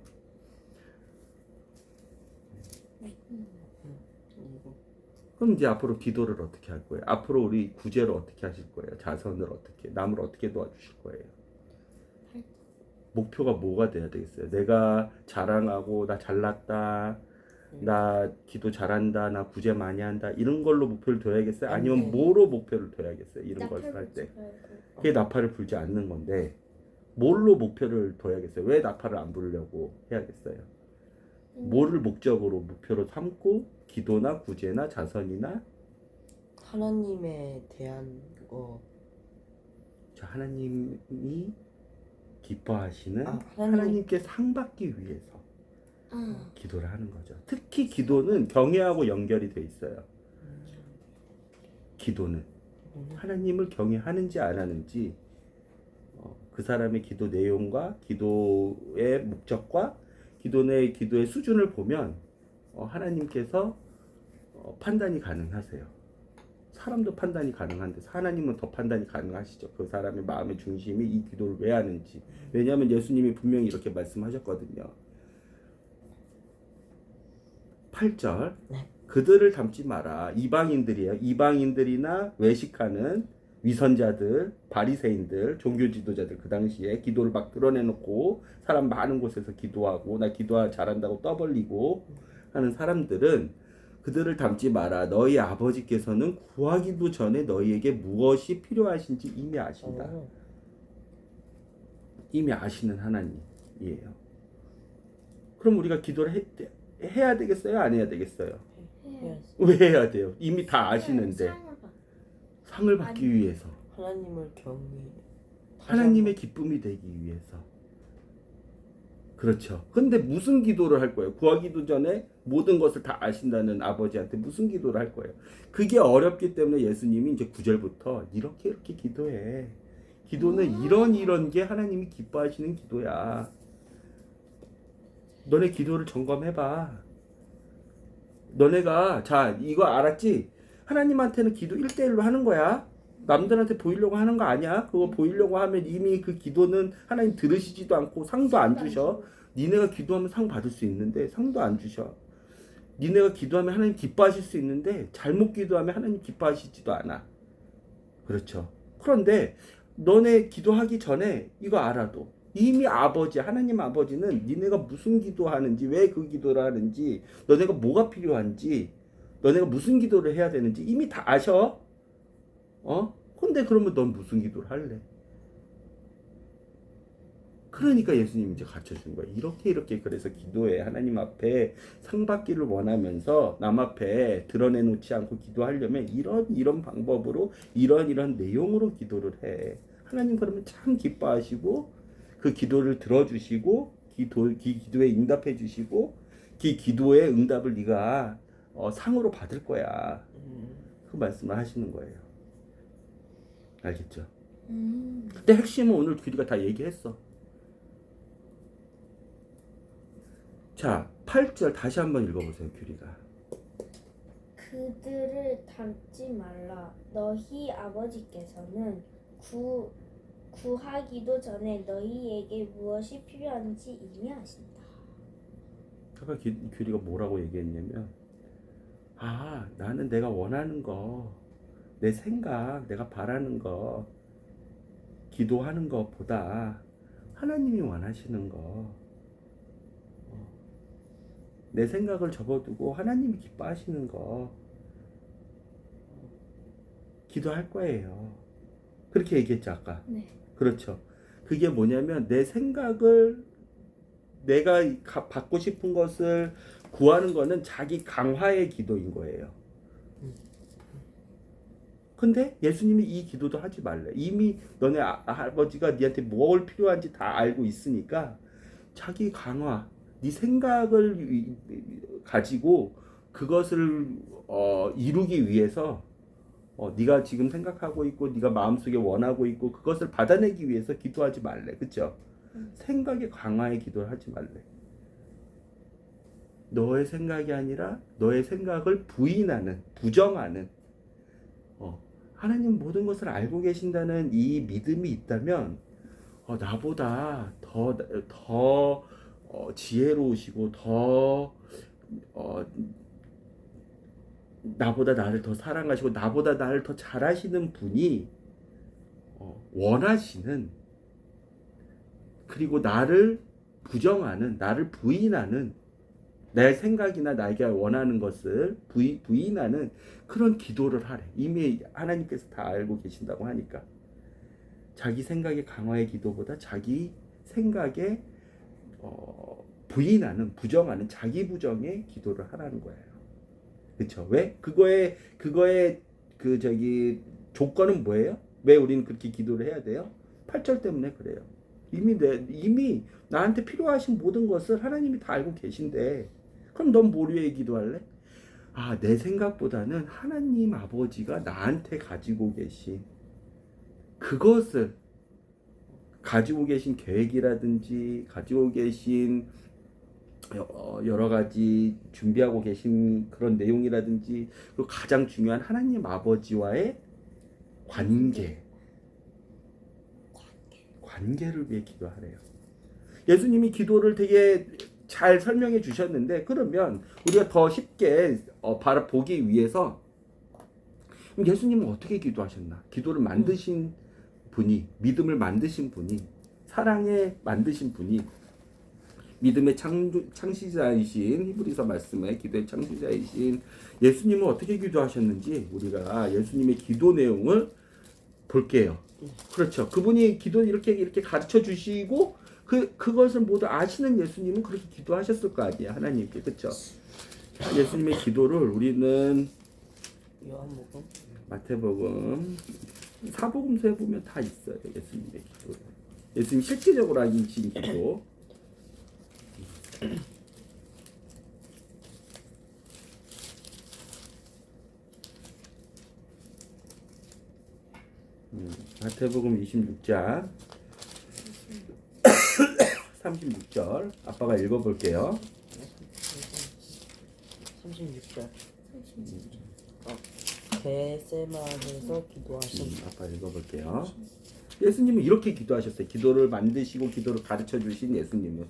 그럼 이제 앞으로 기도를 어떻게 할 거예요? 앞으로 우리 구제를 어떻게 하실 거예요? 자선을 어떻게, 남을 어떻게 도와주실 거예요? 목표가 뭐가 돼야 되겠어요? 내가 자랑하고 나 잘났다, 나 기도 잘한다, 나 구제 많이 한다, 이런 걸로 목표를 둬야겠어요? 아니면 뭐로 목표를 둬야겠어요? 이런 것을 할 때. 그게 나팔을 불지 않는 건데 뭘로 목표를 둬야겠어요? 왜 나팔을 안 부르려고 해야겠어요? 뭐를 목표로 삼고 기도나 구제나 자선이나
하나님에 대한 거.
저 하나님이 기뻐하시는
하나님.
하나님께 상 받기 위해서 기도를 하는 거죠. 특히 기도는 경외하고 연결이 돼 있어요. 기도는 하나님을 경외하는지 안 하는지, 그 사람의 기도 내용과 기도의 목적과 기도의 수준을 보면 하나님께서 판단이 가능하세요. 사람도 판단이 가능한데 하나님은 더 판단이 가능하시죠. 그 사람의 마음의 중심이 이 기도를 왜 하는지. 왜냐하면 예수님이 분명히 이렇게 말씀하셨거든요. 8절.
네.
그들을 닮지 마라. 이방인들이에요. 이방인들이나 외식하는 위선자들, 바리새인들, 종교 지도자들, 그 당시에 기도를 막 드러내놓고 사람 많은 곳에서 기도하고 나 기도 잘한다고 떠벌리고 하는 사람들은 그들을 닮지 마라. 너희 아버지께서는 구하기도 전에 너희에게 무엇이 필요하신지 이미 아신다. 이미 아시는 하나님이에요. 그럼 우리가 기도를 해야 되겠어요? 안 해야 되겠어요? 왜 해야 돼요? 이미 다 아시는데. 상을 받기 위해서.
하나님을 경외.
하나님의 기쁨이 되기 위해서. 그렇죠. 근데 무슨 기도를 할 거예요? 구하기도 전에 모든 것을 다 아신다는 아버지한테 무슨 기도를 할 거예요? 그게 어렵기 때문에 예수님이 이제 9절부터 이렇게 기도해. 기도는 이런 게 하나님이 기뻐하시는 기도야. 너네 기도를 점검해봐. 너네가 자 이거 알았지? 하나님한테는 기도 1대1로 하는 거야. 남들한테 보이려고 하는 거 아니야. 그거 보이려고 하면 이미 그 기도는 하나님 들으시지도 않고 상도 안 주셔. 니네가 기도하면 상 받을 수 있는데 상도 안 주셔. 니네가 기도하면 하나님 기뻐하실 수 있는데 잘못 기도하면 하나님 기뻐하시지도 않아. 그렇죠. 그런데 너네 기도하기 전에 이거 알아도 이미 아버지, 하나님 아버지는 니네가 무슨 기도하는지, 왜 그 기도를 하는지, 너네가 뭐가 필요한지, 너네가 무슨 기도를 해야 되는지 이미 다 아셔. 근데 그러면 넌 무슨 기도를 할래? 그러니까 예수님이 이제 가르쳐 준 거야. 이렇게 그래서 기도해. 하나님 앞에 상 받기를 원하면서 남 앞에 드러내놓지 않고 기도하려면 이런 방법으로 이런 내용으로 기도를 해. 하나님 그러면 참 기뻐하시고 그 기도를 들어주시고 기도에 응답해 주시고 그 기도의 응답을 네가 상으로 받을 거야. 그 말씀을 하시는 거예요. 알겠죠? 근데 핵심은 오늘 규리가 다 얘기했어. 자, 8절 다시 한번 읽어보세요, 규리가.
그들을 닮지 말라. 너희 아버지께서는 구하기도 전에 너희에게 무엇이 필요한지 이미 아신다.
아까 규리가 뭐라고 얘기했냐면, 나는 내가 원하는 거, 내 생각, 내가 바라는 거, 기도하는 것보다 하나님이 원하시는 거, 내 생각을 접어두고 하나님이 기뻐하시는 거 기도할 거예요. 그렇게 얘기했죠 아까.
네.
그렇죠. 그게 뭐냐면 내 생각을 내가 받고 싶은 것을 구하는 거는 자기 강화의 기도인 거예요. 근데 예수님이 이 기도도 하지 말래. 이미 너네 아버지가 니한테 뭘 필요한지 다 알고 있으니까 자기 강화, 네 생각을 가지고 그것을 이루기 위해서 네가 지금 생각하고 있고 네가 마음속에 원하고 있고 그것을 받아내기 위해서 기도하지 말래. 그렇죠? 생각의 강화에 기도를 하지 말래. 너의 생각이 아니라 너의 생각을 부인하는, 부정하는 하나님 모든 것을 알고 계신다는 이 믿음이 있다면 나보다 더 지혜로우시고 더 나보다 나를 더 사랑하시고 나보다 나를 더 잘하시는 분이 원하시는, 그리고 나를 부정하는, 나를 부인하는, 내 생각이나 나에게 원하는 것을 부인하는 그런 기도를 하래. 이미 하나님께서 다 알고 계신다고 하니까 자기 생각의 강화의 기도보다 자기 생각에 부인하는, 부정하는 자기 부정의 기도를 하라는 거예요. 그렇죠? 왜? 그거의 조건은 뭐예요? 왜 우리는 그렇게 기도를 해야 돼요? 8절 때문에 그래요. 이미 나한테 필요하신 모든 것을 하나님이 다 알고 계신데 그럼 넌 뭘 위해 기도할래? 내 생각보다는 하나님 아버지가 나한테 가지고 계신 그것을, 가지고 계신 계획이라든지 가지고 계신 여러 가지 준비하고 계신 그런 내용이라든지, 그리고 가장 중요한 하나님 아버지와의 관계를 위해 기도하래요. 예수님이 기도를 되게 잘 설명해 주셨는데, 그러면 우리가 더 쉽게 보기 위해서 예수님은 어떻게 기도하셨나? 기도를 만드신 분이, 믿음을 만드신 분이, 사랑에 만드신 분이, 믿음의 창시자이신, 히브리서 말씀에 기도의 창시자이신 예수님은 어떻게 기도하셨는지 우리가 예수님의 기도 내용을 볼게요. 그렇죠. 그분이 기도 이렇게 가르쳐 주시고 그것을 모두 아시는 예수님은 그렇게 기도하셨을 거 아니에요, 하나님께. 그렇죠? 예수님의 기도를 우리는
요한복음,
마태복음, 사복음서에 보면 다 있어요. 예수님의 기도. 예수님 실제적으로 하신 기도. 마태복음 26장 36절 아빠가 읽어볼게요.
36절. 겟세마네에서 기도하신.
아빠 읽어볼게요. 예수님은 이렇게 기도하셨어요. 기도를 만드시고 기도를 가르쳐 주신 예수님은.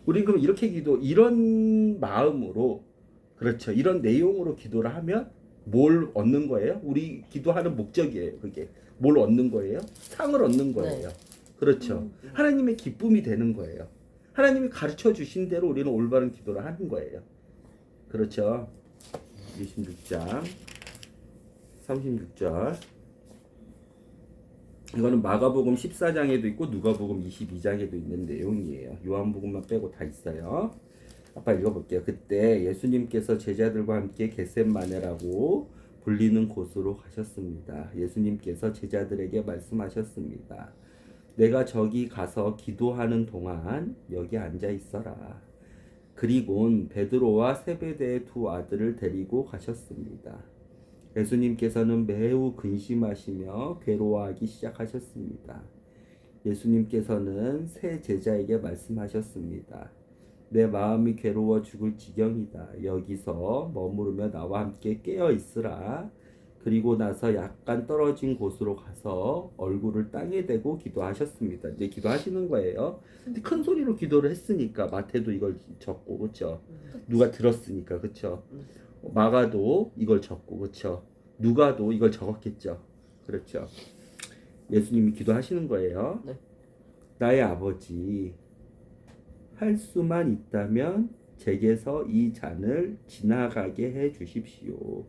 우린 그럼 이렇게 이런 마음으로, 그렇죠, 이런 내용으로 기도를 하면 뭘 얻는 거예요? 우리 기도하는 목적이에요. 그게 뭘 얻는 거예요? 상을 얻는 거예요.
네.
그렇죠. 하나님의 기쁨이 되는 거예요. 하나님이 가르쳐 주신 대로 우리는 올바른 기도를 하는 거예요. 그렇죠. 26장 36절. 이거는 마가복음 14장에도 있고 누가복음 22장에도 있는 내용이에요. 요한복음만 빼고 다 있어요. 아빠 읽어볼게요. 그때 예수님께서 제자들과 함께 겟셋마네라고 불리는 곳으로 가셨습니다. 예수님께서 제자들에게 말씀하셨습니다. 내가 저기 가서 기도하는 동안 여기 앉아 있어라. 그리곤 베드로와 세베대의 두 아들을 데리고 가셨습니다. 예수님께서는 매우 근심하시며 괴로워하기 시작하셨습니다. 예수님께서는 세 제자에게 말씀하셨습니다. 내 마음이 괴로워 죽을 지경이다. 여기서 머무르며 나와 함께 깨어 있으라. 그리고 나서 약간 떨어진 곳으로 가서 얼굴을 땅에 대고 기도하셨습니다. 이제 기도하시는 거예요. 근데 큰 소리로 기도를 했으니까 마태도 이걸 적고 그렇죠. 누가 들었으니까 그렇죠. 마가도 이걸 적고 그렇죠. 누가도 이걸 적었겠죠. 그렇죠. 예수님이 기도하시는 거예요.
네.
나의 아버지, 할 수만 있다면 제게서 이 잔을 지나가게 해 주십시오.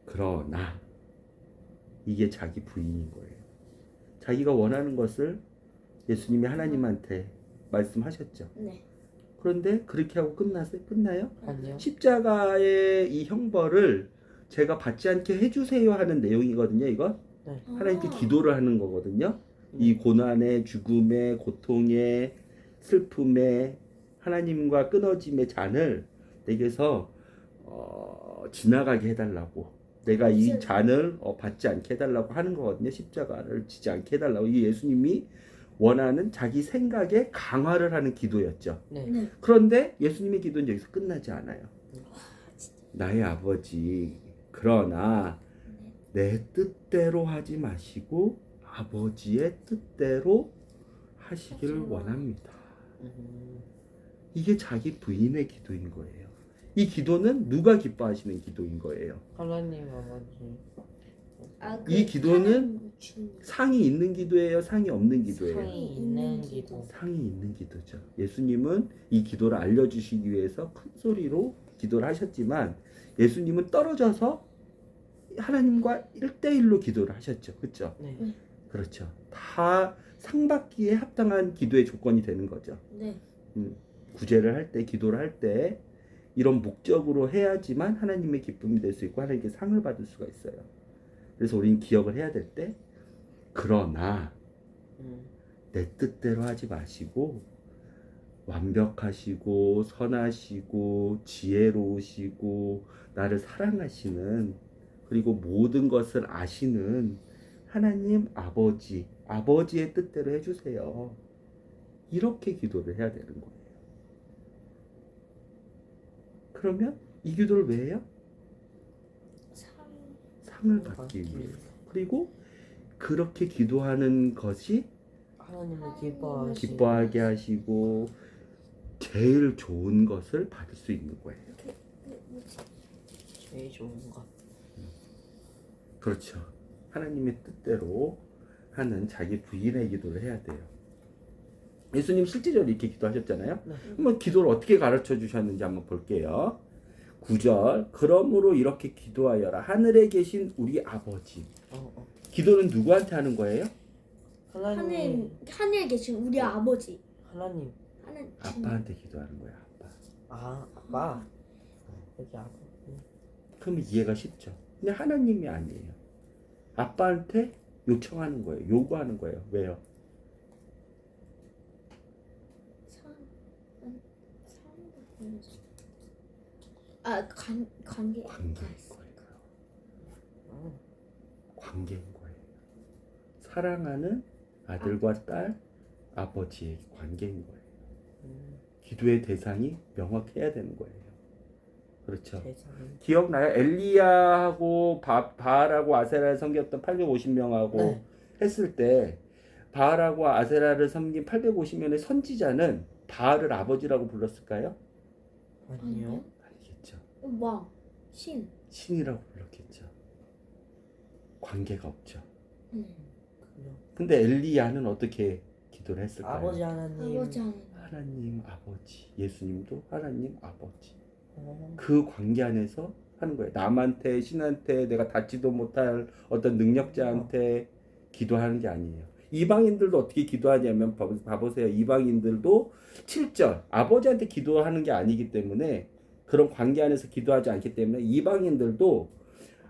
그러나 이게 자기 부인인 거예요. 자기가 원하는 것을 예수님이 하나님한테 말씀하셨죠.
네.
그런데 그렇게 하고 끝나요?
아니요.
십자가의 이 형벌을 제가 받지 않게 해주세요 하는 내용이거든요. 이건
네.
하나님께 기도를 하는 거거든요. 이 고난의, 죽음의, 고통의, 슬픔의, 하나님과 끊어짐의 잔을 내게서 지나가게 해달라고, 내가 이 잔을 받지 않게 해달라고 하는 거거든요. 십자가를 지지 않게 해달라고. 이게 예수님이 원하는 자기 생각에 강화를 하는 기도였죠.
네.
네.
그런데 예수님의 기도는 여기서 끝나지 않아요. 나의 아버지, 그러나 내 뜻대로 하지 마시고 아버지의 뜻대로 하시기를 원합니다. 이게 자기 부인의 기도인 거예요. 이 기도는 누가 기뻐하시는 기도인 거예요.
하나님 아버지.
이 기도는 상이 있는 기도예요, 상이 없는 기도예요.
상이 있는 기도.
상이 있는 기도죠. 예수님은 이 기도를 알려주시기 위해서 큰 소리로 기도를 하셨지만 예수님은 떨어져서 하나님과 1대1로 기도를 하셨죠. 그렇죠?
네.
그렇죠. 다 상받기에 합당한 기도의 조건이 되는 거죠.
네.
구제를 할 때, 기도를 할 때 이런 목적으로 해야지만 하나님의 기쁨이 될 수 있고 하나님께 상을 받을 수가 있어요. 그래서 우리는 기억을 해야 될 때, 그러나 내 뜻대로 하지 마시고 완벽하시고 선하시고 지혜로우시고 나를 사랑하시는, 그리고 모든 것을 아시는 하나님 아버지의 뜻대로 해주세요. 이렇게 기도를 해야 되는 거예요. 그러면 이 기도를 왜 해요? 상을 받기 위해서. 그리고 그렇게 기도하는 것이
하나님을
기뻐하게 하시고 제일 좋은 것을 받을 수 있는 거예요.
제일 좋은 것.
그렇죠. 하나님의 뜻대로 하는 자기 부인의 기도를 해야 돼요. 예수님 실제적으로 이렇게 기도하셨잖아요.
네.
한번 기도를 어떻게 가르쳐 주셨는지 한번 볼게요. 9절. 그러므로 이렇게 기도하여라. 하늘에 계신 우리 아버지. 기도는 누구한테 하는 거예요?
하나님.
하늘에 계신 우리 아버지.
하나님.
하나님.
아빠한테 기도하는 거야. 아빠.
아, 아빠. 여기 아빠.
그러면 이해가 쉽죠. 근데 하나님이 아니에요. 아빠한테 요청하는 거예요. 요구하는 거예요. 왜요?
관계.
관계인 거예요. 관계인 거예요. 사랑하는 아들과 딸, 아버지의 관계인 거예요. 기도의 대상이 명확해야 되는 거예요. 그렇죠. 기억나요? 엘리야하고 바알하고 아세라를 섬겼던 850명하고
네.
했을 때 바알하고 아세라를 섬긴 850명의 선지자는 바알을 아버지라고 불렀을까요?
아니요.
아니겠죠.
왕.
신이라고 불렀겠죠. 관계가 없죠. 근데 엘리야는 어떻게 기도를 했을까요?
아버지 하나님.
아버지 하나님.
하나님 아버지, 예수님도 하나님 아버지.
어.
그 관계 안에서 하는 거예요. 남한테, 신한테, 내가 닿지도 못할 어떤 능력자한테 기도하는 게 아니에요. 이방인들도 어떻게 기도하냐면 봐보세요. 이방인들도 7절 아버지한테 기도하는 게 아니기 때문에, 그런 관계 안에서 기도하지 않기 때문에 이방인들도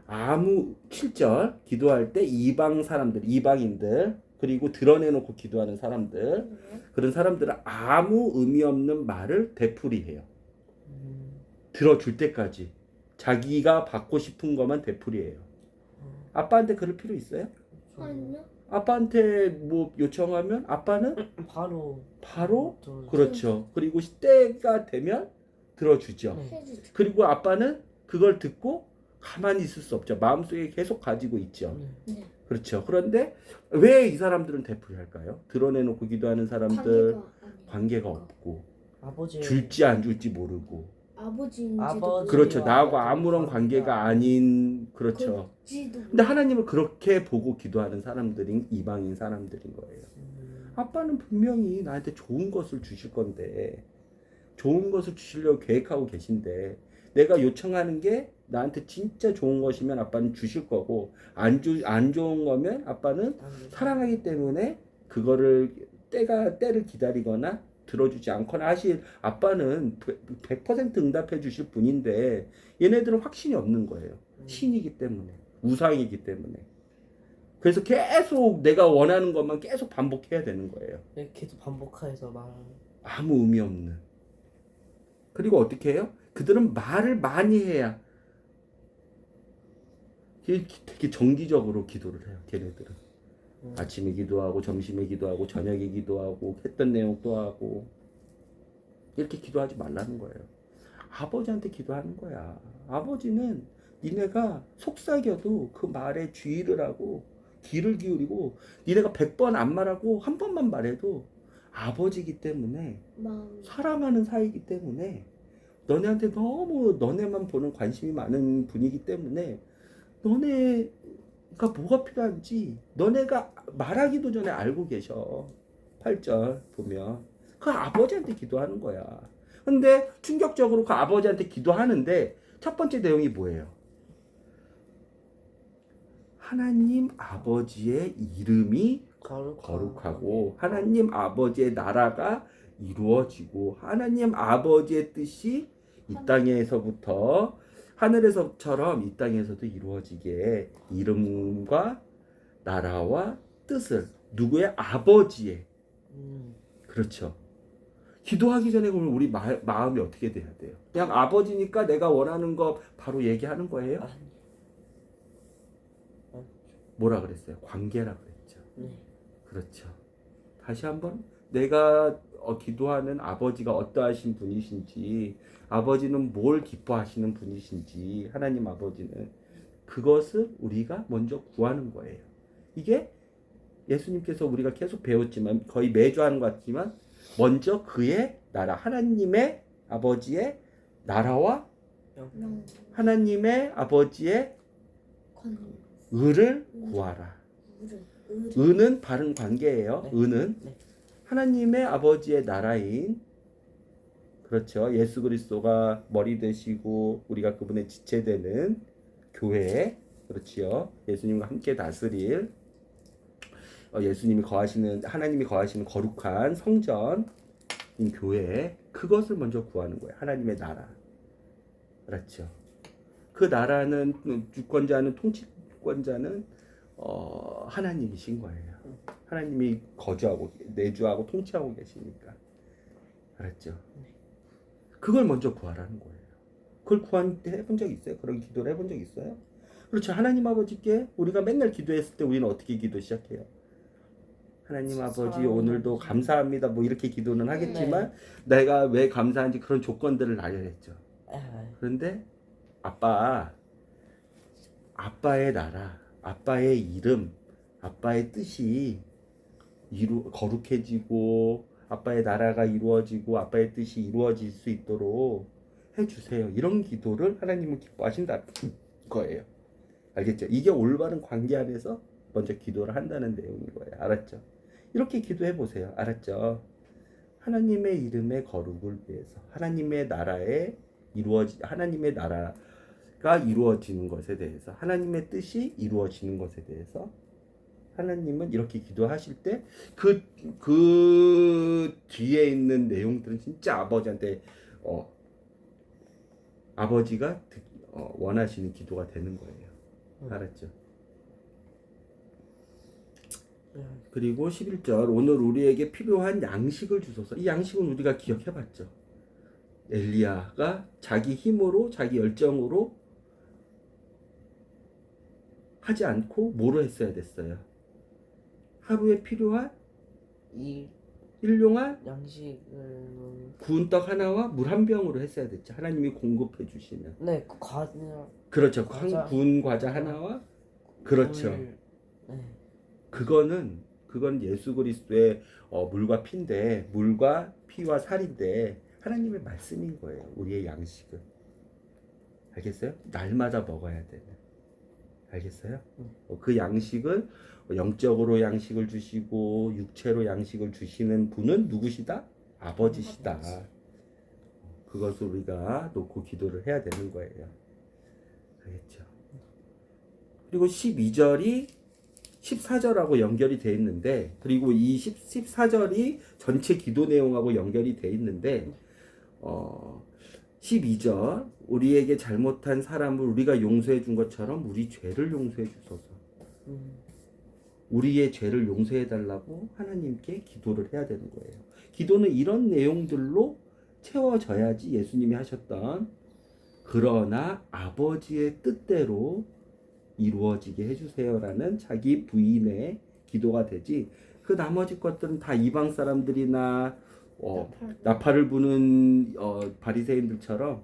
아무 7절 기도할 때 이방 사람들, 이방인들, 그리고 드러내놓고 기도하는 사람들, 그런 사람들은 아무 의미 없는 말을 되풀이해요. 들어줄 때까지 자기가 받고 싶은 것만 되풀이해요. 아빠한테 그럴 필요 있어요?
아니요.
아빠한테 뭐 요청하면 아빠는
바로
그렇죠. 그리고 때가 되면 들어주죠.
네.
해주죠.
그리고 아빠는 그걸 듣고 가만히 있을 수 없죠. 마음속에 계속 가지고 있죠.
네.
그렇죠. 그런데 왜 이 사람들은 되풀이할까요? 드러내놓고 기도하는 사람들 관계가 없고,
아버지.
줄지 안 줄지 모르고,
아버지인지도
아버지.
그렇죠. 나하고
아버지
아무런 관계가 아닌, 그렇죠.
모르지도
근데 하나님을 그렇게 보고 기도하는 사람들인 이방인 사람들인 거예요. 아빠는 분명히 나한테 좋은 것을 주실 건데, 좋은 것을 주시려고 계획하고 계신데, 내가 요청하는 게 나한테 진짜 좋은 것이면 아빠는 주실 거고, 안 좋은 거면 아빠는 사랑하기 때문에 그거를 때를 기다리거나 들어주지 않거나 하실, 아빠는 100% 응답해 주실 분인데, 얘네들은 확신이 없는 거예요. 신이기 때문에, 우상이기 때문에. 그래서 계속 내가 원하는 것만 계속 반복해야 되는 거예요.
네, 계속 반복해서 말.
아무 의미 없는. 그리고 어떻게 해요? 그들은 말을 많이 해야 되게 정기적으로 기도를 해요. 걔네들은 아침에 기도하고, 점심에 기도하고, 저녁에 기도하고, 했던 내용 또 하고. 이렇게 기도하지 말라는 거예요. 아버지한테 기도하는 거야. 아버지는 니네가 속삭여도 그 말에 주의를 하고 귀를 기울이고, 니네가 100번 안 말하고 한 번만 말해도 아버지이기 때문에,
마음.
사랑하는 사이이기 때문에, 너네한테 너무 너네만 보는 관심이 많은 분이기 때문에, 너네가 뭐가 필요한지 너네가 말하기도 전에 알고 계셔. 8절 보면 그 아버지한테 기도하는 거야. 근데 충격적으로 그 아버지한테 기도하는데 첫 번째 내용이 뭐예요? 하나님 아버지의 이름이 거룩하고, 하나님 아버지의 나라가 이루어지고, 하나님 아버지의 뜻이 이 땅에서부터 하늘에서처럼 이 땅에서도 이루어지게, 이름과 나라와 뜻을, 누구의? 아버지의. 그렇죠. 기도하기 전에 그러면 우리 마음이 어떻게 돼야 돼요? 그냥 아버지니까 내가 원하는 거 바로 얘기하는 거예요? 뭐라 그랬어요? 관계라 그랬죠.
네.
그렇죠. 다시 한번, 내가 기도하는 아버지가 어떠하신 분이신지, 아버지는 뭘 기뻐하시는 분이신지, 하나님 아버지는, 그것을 우리가 먼저 구하는 거예요. 이게 예수님께서 우리가 계속 배웠지만, 거의 매주 하는 것 같지만, 먼저 그의 나라, 하나님의 아버지의 나라와 하나님의 아버지의 의를 구하라. 의는 바른 관계예요.
네.
의는
네.
하나님의 아버지의 나라인, 그렇죠, 예수 그리스도가 머리 되시고 우리가 그분의 지체되는 교회, 그렇지요. 예수님과 함께 다스릴, 예수님이 거하시는, 하나님이 거하시는 거룩한 성전인 교회, 그것을 먼저 구하는 거예요. 하나님의 나라. 그렇죠. 그 나라는, 주권자는, 통치권자는 하나님이신 거예요. 하나님이 거주하고 내주하고 통치하고 계시니까. 알았죠? 그걸 먼저 구하라는 거예요. 그걸 해본 적 있어요? 그런 기도를 해본 적 있어요? 그렇죠. 하나님 아버지께 우리가 맨날 기도했을 때 우리는 어떻게 기도 시작해요? 하나님 아버지, 오늘도 감사합니다. 뭐 이렇게 기도는 하겠지만, 내가 왜 감사한지 그런 조건들을 알려냈죠. 그런데 아빠의 나라, 아빠의 이름, 아빠의 뜻이 거룩해지고, 아빠의 나라가 이루어지고, 아빠의 뜻이 이루어질 수 있도록 해주세요. 이런 기도를 하나님은 기뻐하신다는 거예요. 알겠죠? 이게 올바른 관계 안에서 먼저 기도를 한다는 내용인 거예요. 알았죠? 이렇게 기도해 보세요. 알았죠? 하나님의 이름의 거룩을 위해서, 하나님의 나라가 이루어지는 것에 대해서, 하나님의 뜻이 이루어지는 것에 대해서 하나님은 이렇게 기도하실 때 그 뒤에 있는 내용들은 진짜 아버지한테 아버지가 원하시는 기도가 되는 거예요. 알았죠? 그리고 11절 오늘 우리에게 필요한 양식을 주소서. 이 양식은 우리가 기억해봤죠. 엘리야가 자기 힘으로 자기 열정으로 하지 않고 뭐로 했어야 됐어요? 하루에 필요한
이
일용할
양식을
구운 떡 하나와 물 한 병으로 했어야 됐죠. 하나님이 공급해 주시는.
네, 그 과자.
그렇죠.
과자.
구운 과자 하나와 그렇죠.
네.
그건 예수 그리스도의 물과 피인데, 물과 피와 살인데 하나님의 말씀인 거예요. 우리의 양식은. 알겠어요? 날마다 먹어야 되는. 알겠어요? 그 양식을 영적으로 양식을 주시고 육체로 양식을 주시는 분은 누구시다? 아버지시다. 그것을 우리가 놓고 기도를 해야 되는 거예요. 알겠죠? 그리고 12절이 14절하고 연결이 돼 있는데, 그리고 이 14절이 전체 기도 내용하고 연결이 돼 있는데 12절 우리에게 잘못한 사람을 우리가 용서해 준 것처럼 우리 죄를 용서해 주소서. 우리의 죄를 용서해 달라고 하나님께 기도를 해야 되는 거예요. 기도는 이런 내용들로 채워져야지 예수님이 하셨던 그러나 아버지의 뜻대로 이루어지게 해주세요라는 자기 부인의 기도가 되지, 그 나머지 것들은 다 이방 사람들이나 나팔을 부는 바리새인들처럼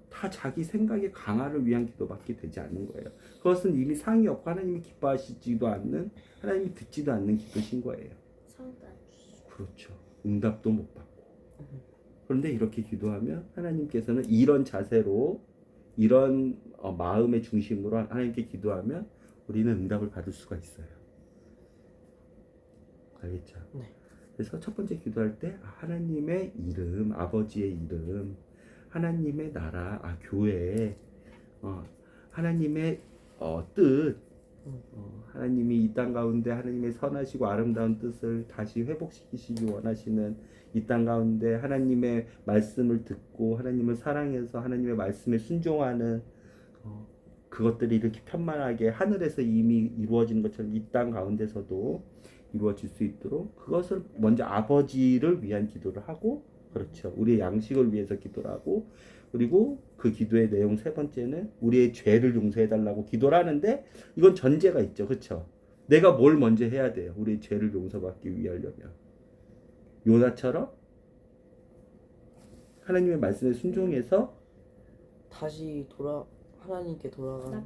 다 자기 생각의 강화를 위한 기도밖에 되지 않는 거예요. 그것은 이미 상이 없고 하나님이 기뻐하시지도 않는, 하나님이 듣지도 않는 기도신 거예요. 그렇죠. 응답도 못 받고. 그런데 이렇게 기도하면 하나님께서는 이런 자세로, 이런 마음의 중심으로 하나님께 기도하면 우리는 응답을 받을 수가 있어요. 알겠죠?
네.
그래서 첫 번째 기도할 때 하나님의 이름, 아버지의 이름, 하나님의 나라, 교회, 하나님의 뜻, 하나님이 이 땅 가운데 하나님의 선하시고 아름다운 뜻을 다시 회복시키시기 원하시는 이 땅 가운데 하나님의 말씀을 듣고 하나님을 사랑해서 하나님의 말씀에 순종하는 그것들이 이렇게 편만하게 하늘에서 이미 이루어지는 것처럼 이 땅 가운데서도 이루어질 수 있도록 그것을 먼저 아버지를 위한 기도를 하고, 그렇죠. 우리의 양식을 위해서 기도를 하고, 그리고 그 기도의 내용 세 번째는 우리의 죄를 용서해 달라고 기도를 하는데, 이건 전제가 있죠. 그렇죠. 내가 뭘 먼저 해야 돼요? 우리의 죄를 용서받기 위하려면 요나처럼 하나님의 말씀에 순종해서
다시 하나님께 돌아가는.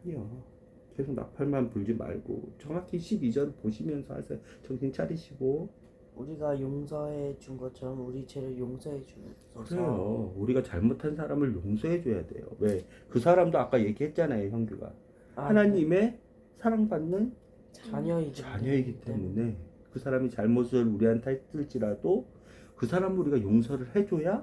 아니요. 계속 나팔만 불지 말고 정확히 12절 보시면서 하세요. 정신 차리시고.
우리가 용서해 준 것처럼 우리 죄를 용서해 주소서.
그래요. 우리가 잘못한 사람을 용서해 줘야 돼요. 왜? 그 사람도 아까 얘기했잖아요, 형규가. 하나님의 사랑받는 자녀이기 때문에 그 사람이 잘못을 우리한테 했을지라도 그 사람을 우리가 용서를 해줘야,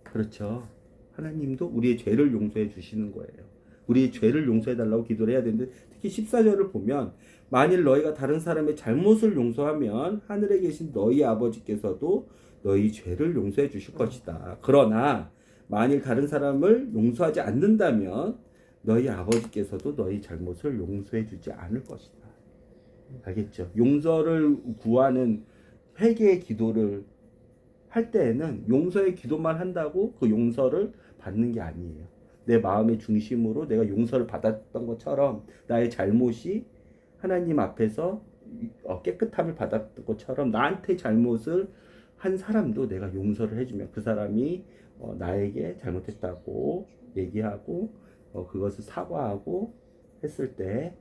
그렇죠, 하나님도 우리의 죄를 용서해 주시는 거예요. 우리의 죄를 용서해 달라고 기도를 해야 되는데, 특히 14절을 보면 만일 너희가 다른 사람의 잘못을 용서하면 하늘에 계신 너희 아버지께서도 너희 죄를 용서해 주실 것이다. 그러나 만일 다른 사람을 용서하지 않는다면 너희 아버지께서도 너희 잘못을 용서해 주지 않을 것이다. 알겠죠? 용서를 구하는 회개의 기도를 할 때에는 용서의 기도만 한다고 그 용서를 받는 게 아니에요. 내 마음의 중심으로 내가 용서를 받았던 것처럼 나의 잘못이 하나님 앞에서 깨끗함을 받았던 것처럼 나한테 잘못을 한 사람도 내가 용서를 해주면 그 사람이 나에게 잘못했다고 얘기하고 그것을 사과하고 했을 때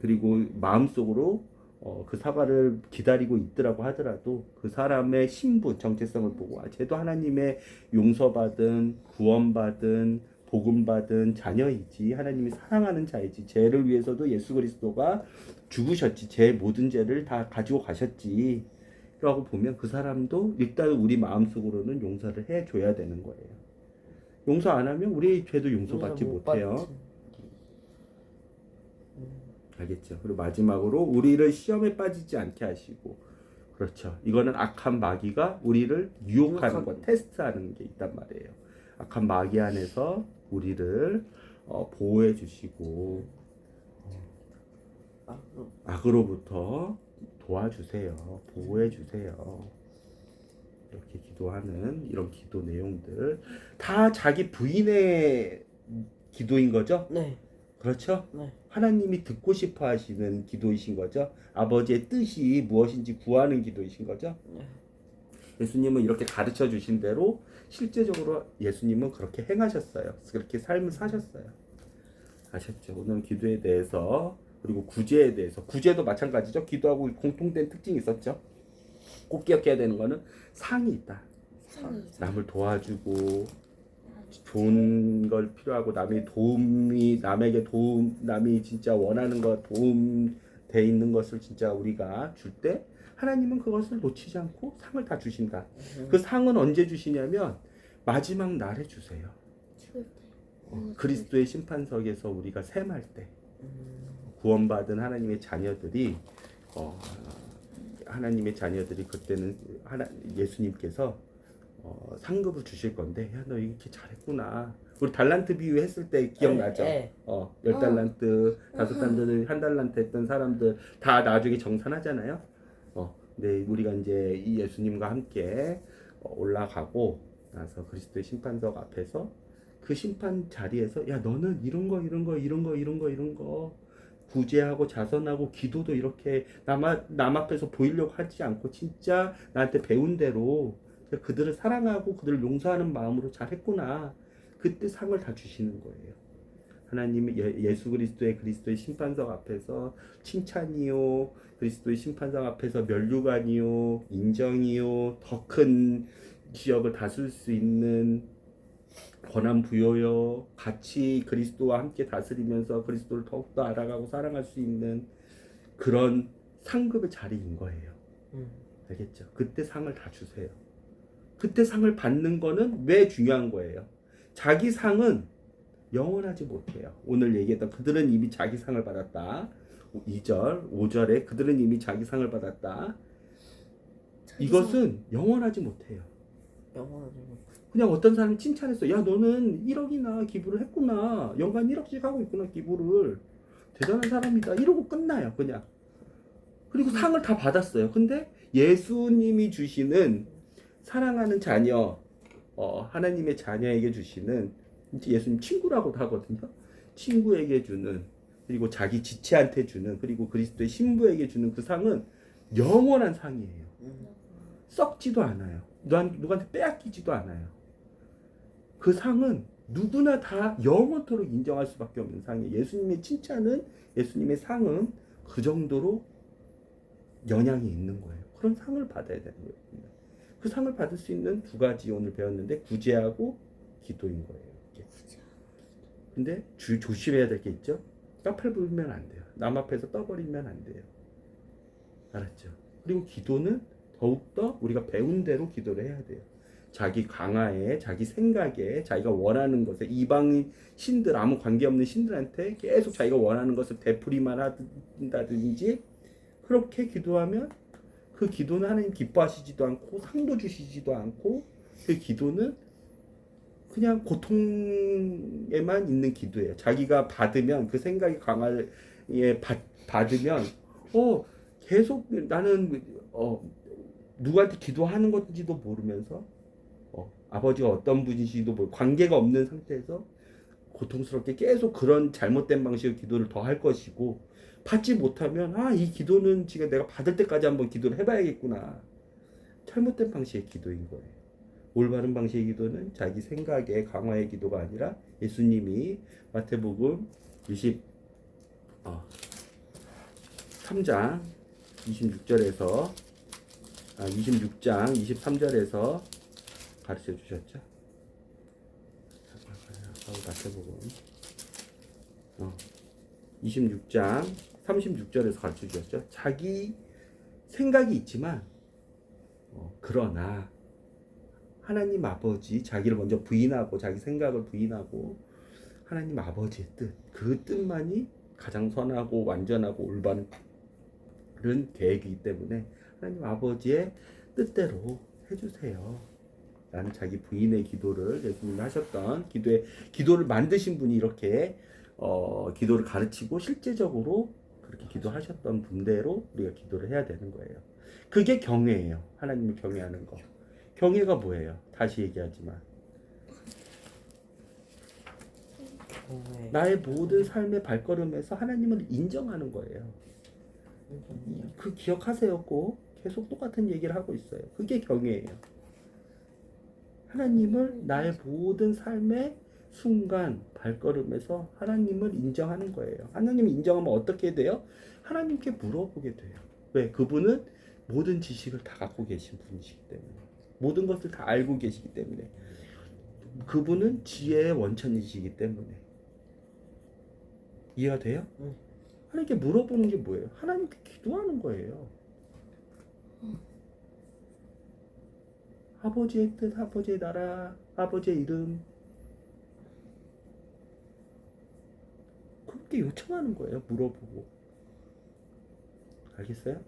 그리고 마음속으로 그 사과를 기다리고 있더라고 하더라도 그 사람의 신분, 정체성을 보고 쟤도 하나님의 용서받은, 구원받은, 복음받은 자녀이지 하나님이 사랑하는 자이지 죄를 위해서도 예수 그리스도가 죽으셨지 제 모든 죄를 다 가지고 가셨지 라고 보면 그 사람도 일단 우리 마음속으로는 용서를 해줘야 되는 거예요. 용서 안 하면 우리 죄도 용서받지 못해요. 알겠죠? 그리고 마지막으로 우리를 시험에 빠지지 않게 하시고 그렇죠. 이거는 악한 마귀가 우리를 유혹하는 거, 테스트하는 게 있단 말이에요. 악한 마귀 안에서 우리를 보호해 주시고 악으로부터 도와주세요. 보호해 주세요. 이렇게 기도하는 이런 기도 내용들 다 자기 부인의 기도인 거죠?
네.
그렇죠?
네.
하나님이 듣고 싶어 하시는 기도이신 거죠? 아버지의 뜻이 무엇인지 구하는 기도이신 거죠?
네.
예수님은 이렇게 가르쳐 주신 대로 실제적으로 예수님은 그렇게 행하셨어요. 그렇게 삶을 사셨어요. 아셨죠? 오늘 기도에 대해서 그리고 구제에 대해서 구제도 마찬가지죠. 기도하고 공통된 특징이 있었죠. 꼭 기억해야 되는 거는 상이 있다. 남을 도와주고 좋은 걸 필요하고 남에게 도움 남이 진짜 원하는 것 도움 돼 있는 것을 진짜 우리가 줄 때 하나님은 그것을 놓치지 않고 상을 다 주신다. 그 상은 언제 주시냐면 마지막 날에 주세요. 그리스도의 심판석에서 우리가 셈할 때 구원받은 하나님의 자녀들이 그때는 예수님께서 상급을 주실 건데 야 너 이렇게 잘했구나. 우리 달란트 비유 했을 때 기억나죠?
네.
10달란트, 5달란트, 1달란트 했던 사람들 다 나중에 정산하잖아요. 근데 우리가 이제 이 예수님과 함께 올라가고 나서 그리스도의 심판석 앞에서 그 심판 자리에서 야 너는 이런 거 구제하고 자선하고 기도도 이렇게 남 앞에서 보이려고 하지 않고 진짜 나한테 배운 대로 그들을 사랑하고 그들을 용서하는 마음으로 잘했구나. 그때 상을 다 주시는 거예요. 하나님의 예수 그리스도의 심판석 앞에서 칭찬이요, 그리스도의 심판석 앞에서 면류관이요, 인정이요, 더 큰 지역을 다스릴 수 있는 권한 부여요, 같이 그리스도와 함께 다스리면서 그리스도를 더욱더 알아가고 사랑할 수 있는 그런 상급의 자리인 거예요. 알겠죠? 그때 상을 다 주세요. 그때 상을 받는 거는 왜 중요한 거예요? 자기 상은 영원하지 못해요. 오늘 얘기했던 그들은 이미 자기 상을 받았다. 2절, 5절에 그들은 이미 자기 상을 받았다. 이것은 영원하지 못해요.
영원하지 못해.
그냥 어떤 사람이 칭찬했어. 야 너는 1억이나 기부를 했구나. 연간 1억씩 하고 있구나 기부를. 대단한 사람이다. 이러고 끝나요 그냥. 그리고 상을 다 받았어요. 근데 예수님이 주시는 사랑하는 자녀, 하나님의 자녀에게 주시는 예수님 친구라고도 하거든요. 친구에게 주는, 그리고 자기 지체한테 주는, 그리고 그리스도의 신부에게 주는 그 상은 영원한 상이에요. 썩지도 않아요. 누구한테 빼앗기지도 않아요. 그 상은 누구나 다 영원토록 인정할 수밖에 없는 상이에요. 예수님의 칭찬은, 예수님의 상은 그 정도로 영향이 있는 거예요. 그런 상을 받아야 되는 거예요. 그 상을 받을 수 있는 두 가지 오늘 배웠는데 구제하고 기도인 거예요. 근데 조심해야 될 게 있죠. 까팔 부리면 안 돼요. 남 앞에서 떠버리면 안 돼요. 알았죠? 그리고 기도는 더욱더 우리가 배운 대로 기도를 해야 돼요. 자기 강화에, 자기 생각에, 자기가 원하는 것에, 이방인 신들, 아무 관계없는 신들한테 계속 자기가 원하는 것을 되풀이만 한다든지 그렇게 기도하면 그 기도는 하나님 기뻐하시지도 않고 상도 주시지도 않고 그 기도는 그냥 고통에만 있는 기도예요. 자기가 받으면 그 생각이 강하게 받으면 계속 나는 누구한테 기도하는 건지도 모르면서 아버지가 어떤 분이시도 모르고 관계가 없는 상태에서 고통스럽게 계속 그런 잘못된 방식의 기도를 더 할 것이고 받지 못하면 이 기도는 지금 내가 받을 때까지 한번 기도를 해봐야겠구나. 잘못된 방식의 기도인 거예요. 올바른 방식의 기도는 자기 생각의 강화의 기도가 아니라 예수님이 마태복음 23장 26장 23절에서 가르쳐 주셨죠. 마태복음 26장 36절에서 가르쳐 주셨죠. 자기 생각이 있지만 그러나 하나님 아버지, 자기를 먼저 부인하고 자기 생각을 부인하고 하나님 아버지의 뜻, 그 뜻만이 가장 선하고 완전하고 올바른 계획이기 때문에 하나님 아버지의 뜻대로 해주세요 라는 자기 부인의 기도를 예수님이 하셨던 기도를 만드신 분이 이렇게 기도를 가르치고 실제적으로 그렇게 기도하셨던 분대로 우리가 기도를 해야 되는 거예요. 그게 경외예요. 하나님을 경외하는 거. 경외가 뭐예요? 다시 얘기하지만 나의 모든 삶의 발걸음에서 하나님을 인정하는 거예요. 그 기억하세요. 꼭 계속 똑같은 얘기를 하고 있어요. 그게 경외예요. 하나님을 나의 모든 삶의 순간 발걸음에서 하나님을 인정하는 거예요. 하나님을 인정하면 어떻게 돼요? 하나님께 물어보게 돼요. 왜? 그분은 모든 지식을 다 갖고 계신 분이시기 때문에, 모든 것을 다 알고 계시기 때문에, 그분은 지혜의 원천이시기 때문에. 이해가 돼요? 하나님께 물어보는 게 뭐예요? 하나님께 기도하는 거예요. 아버지의 뜻, 아버지의 나라, 아버지의 이름, 그렇게 요청하는 거예요. 물어보고. 알겠어요?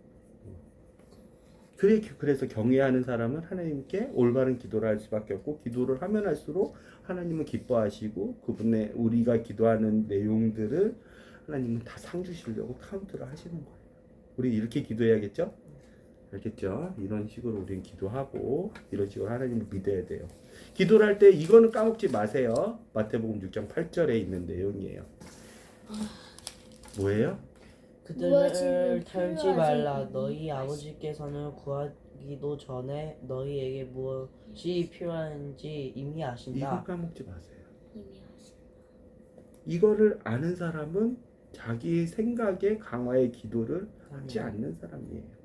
그래서 경외하는 사람은 하나님께 올바른 기도를 할 수밖에 없고, 기도를 하면 할수록 하나님은 기뻐하시고, 그분의 우리가 기도하는 내용들을 하나님은 다 상 주시려고 카운트를 하시는 거예요. 우리 이렇게 기도해야겠죠? 알겠죠? 이런 식으로 우리는 기도하고 이런 식으로 하나님을 믿어야 돼요. 기도를 할 때 이거는 까먹지 마세요. 마태복음 6장 8절에 있는 내용이에요. 뭐예요?
그들을 털지 말라. 너희 아버지께서는 구하기도 전에 너희에게 무엇이 필요한지 이미 아신다.
이거 까먹지 마세요.
이미 하신.
이거를 아는 사람은 자기 생각의 강화의 기도를 하지 않는 사람이에요.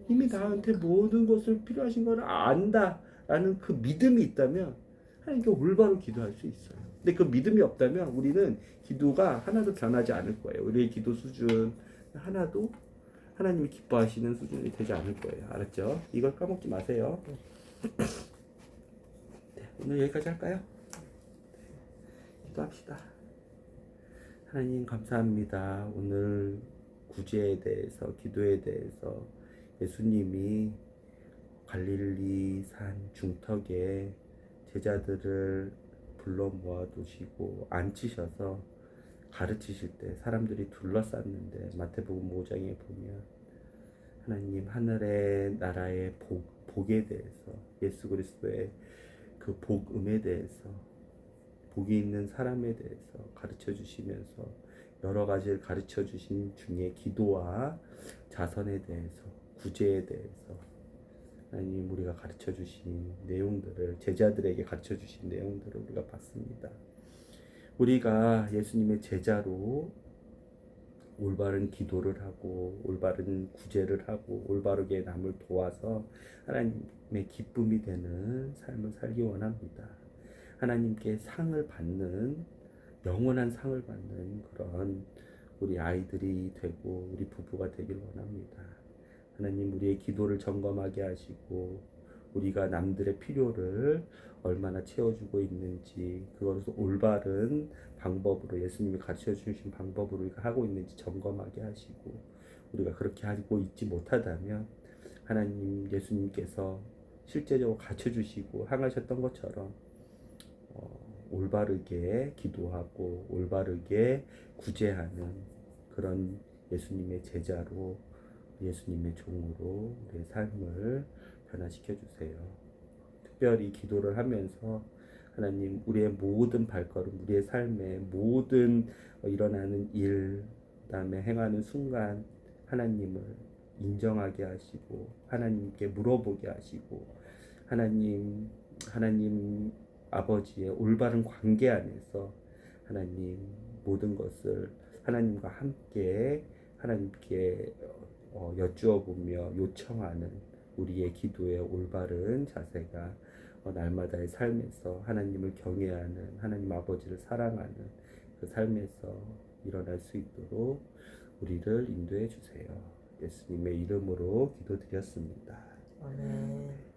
이미 나한테 모든 것을 필요하신 걸 안다라는 그 믿음이 있다면 하나님께 올바로 기도할 수 있어요. 근데 그 믿음이 없다면 우리는 기도가 하나도 변하지 않을 거예요. 우리의 기도 수준 하나도 하나님이 기뻐하시는 수준이 되지 않을 거예요. 알았죠? 이걸 까먹지 마세요. 네, 오늘 여기까지 할까요? 네, 기도합시다. 하나님 감사합니다. 오늘 구제에 대해서, 기도에 대해서 예수님이 갈릴리 산 중턱에 제자들을 불러 모아두시고 앉히셔서 가르치실 때 사람들이 둘러쌌는데, 마태복음 5장에 보면 하나님 하늘의 나라의 복에 대해서, 예수 그리스도의 그 복음에 대해서, 복이 있는 사람에 대해서 가르쳐 주시면서 여러 가지를 가르쳐 주신 중에 기도와 자선에 대해서, 구제에 대해서 하나님 우리가 가르쳐 주신 내용들을, 제자들에게 가르쳐 주신 내용들을 우리가 봤습니다. 우리가 예수님의 제자로 올바른 기도를 하고 올바른 구제를 하고 올바르게 남을 도와서 하나님의 기쁨이 되는 삶을 살기 원합니다. 하나님께 상을 받는, 영원한 상을 받는 그런 우리 아이들이 되고 우리 부부가 되길 원합니다. 하나님 우리의 기도를 점검하게 하시고 우리가 남들의 필요를 얼마나 채워주고 있는지, 그것을 올바른 방법으로, 예수님이 가르쳐 주신 방법으로 우리가 하고 있는지 점검하게 하시고, 우리가 그렇게 하고 있지 못하다면 하나님 예수님께서 실제적으로 가르쳐 주시고 향하셨던 것처럼 올바르게 기도하고 올바르게 구제하는 그런 예수님의 제자로, 예수님의 종으로 우리의 삶을 변화시켜 주세요. 특별히 기도를 하면서 하나님 우리의 모든 발걸음, 우리의 삶의 모든 일어나는 일, 그다음에 행하는 순간 하나님을 인정하게 하시고 하나님께 물어보게 하시고 하나님 아버지의 올바른 관계 안에서 하나님 모든 것을 하나님과 함께 하나님께 여쭈어 보며 요청하는 우리의 기도의 올바른 자세가 날마다의 삶에서 하나님을 경외하는, 하나님 아버지를 사랑하는 그 삶에서 일어날 수 있도록 우리를 인도해 주세요. 예수님의 이름으로 기도드렸습니다.
아멘.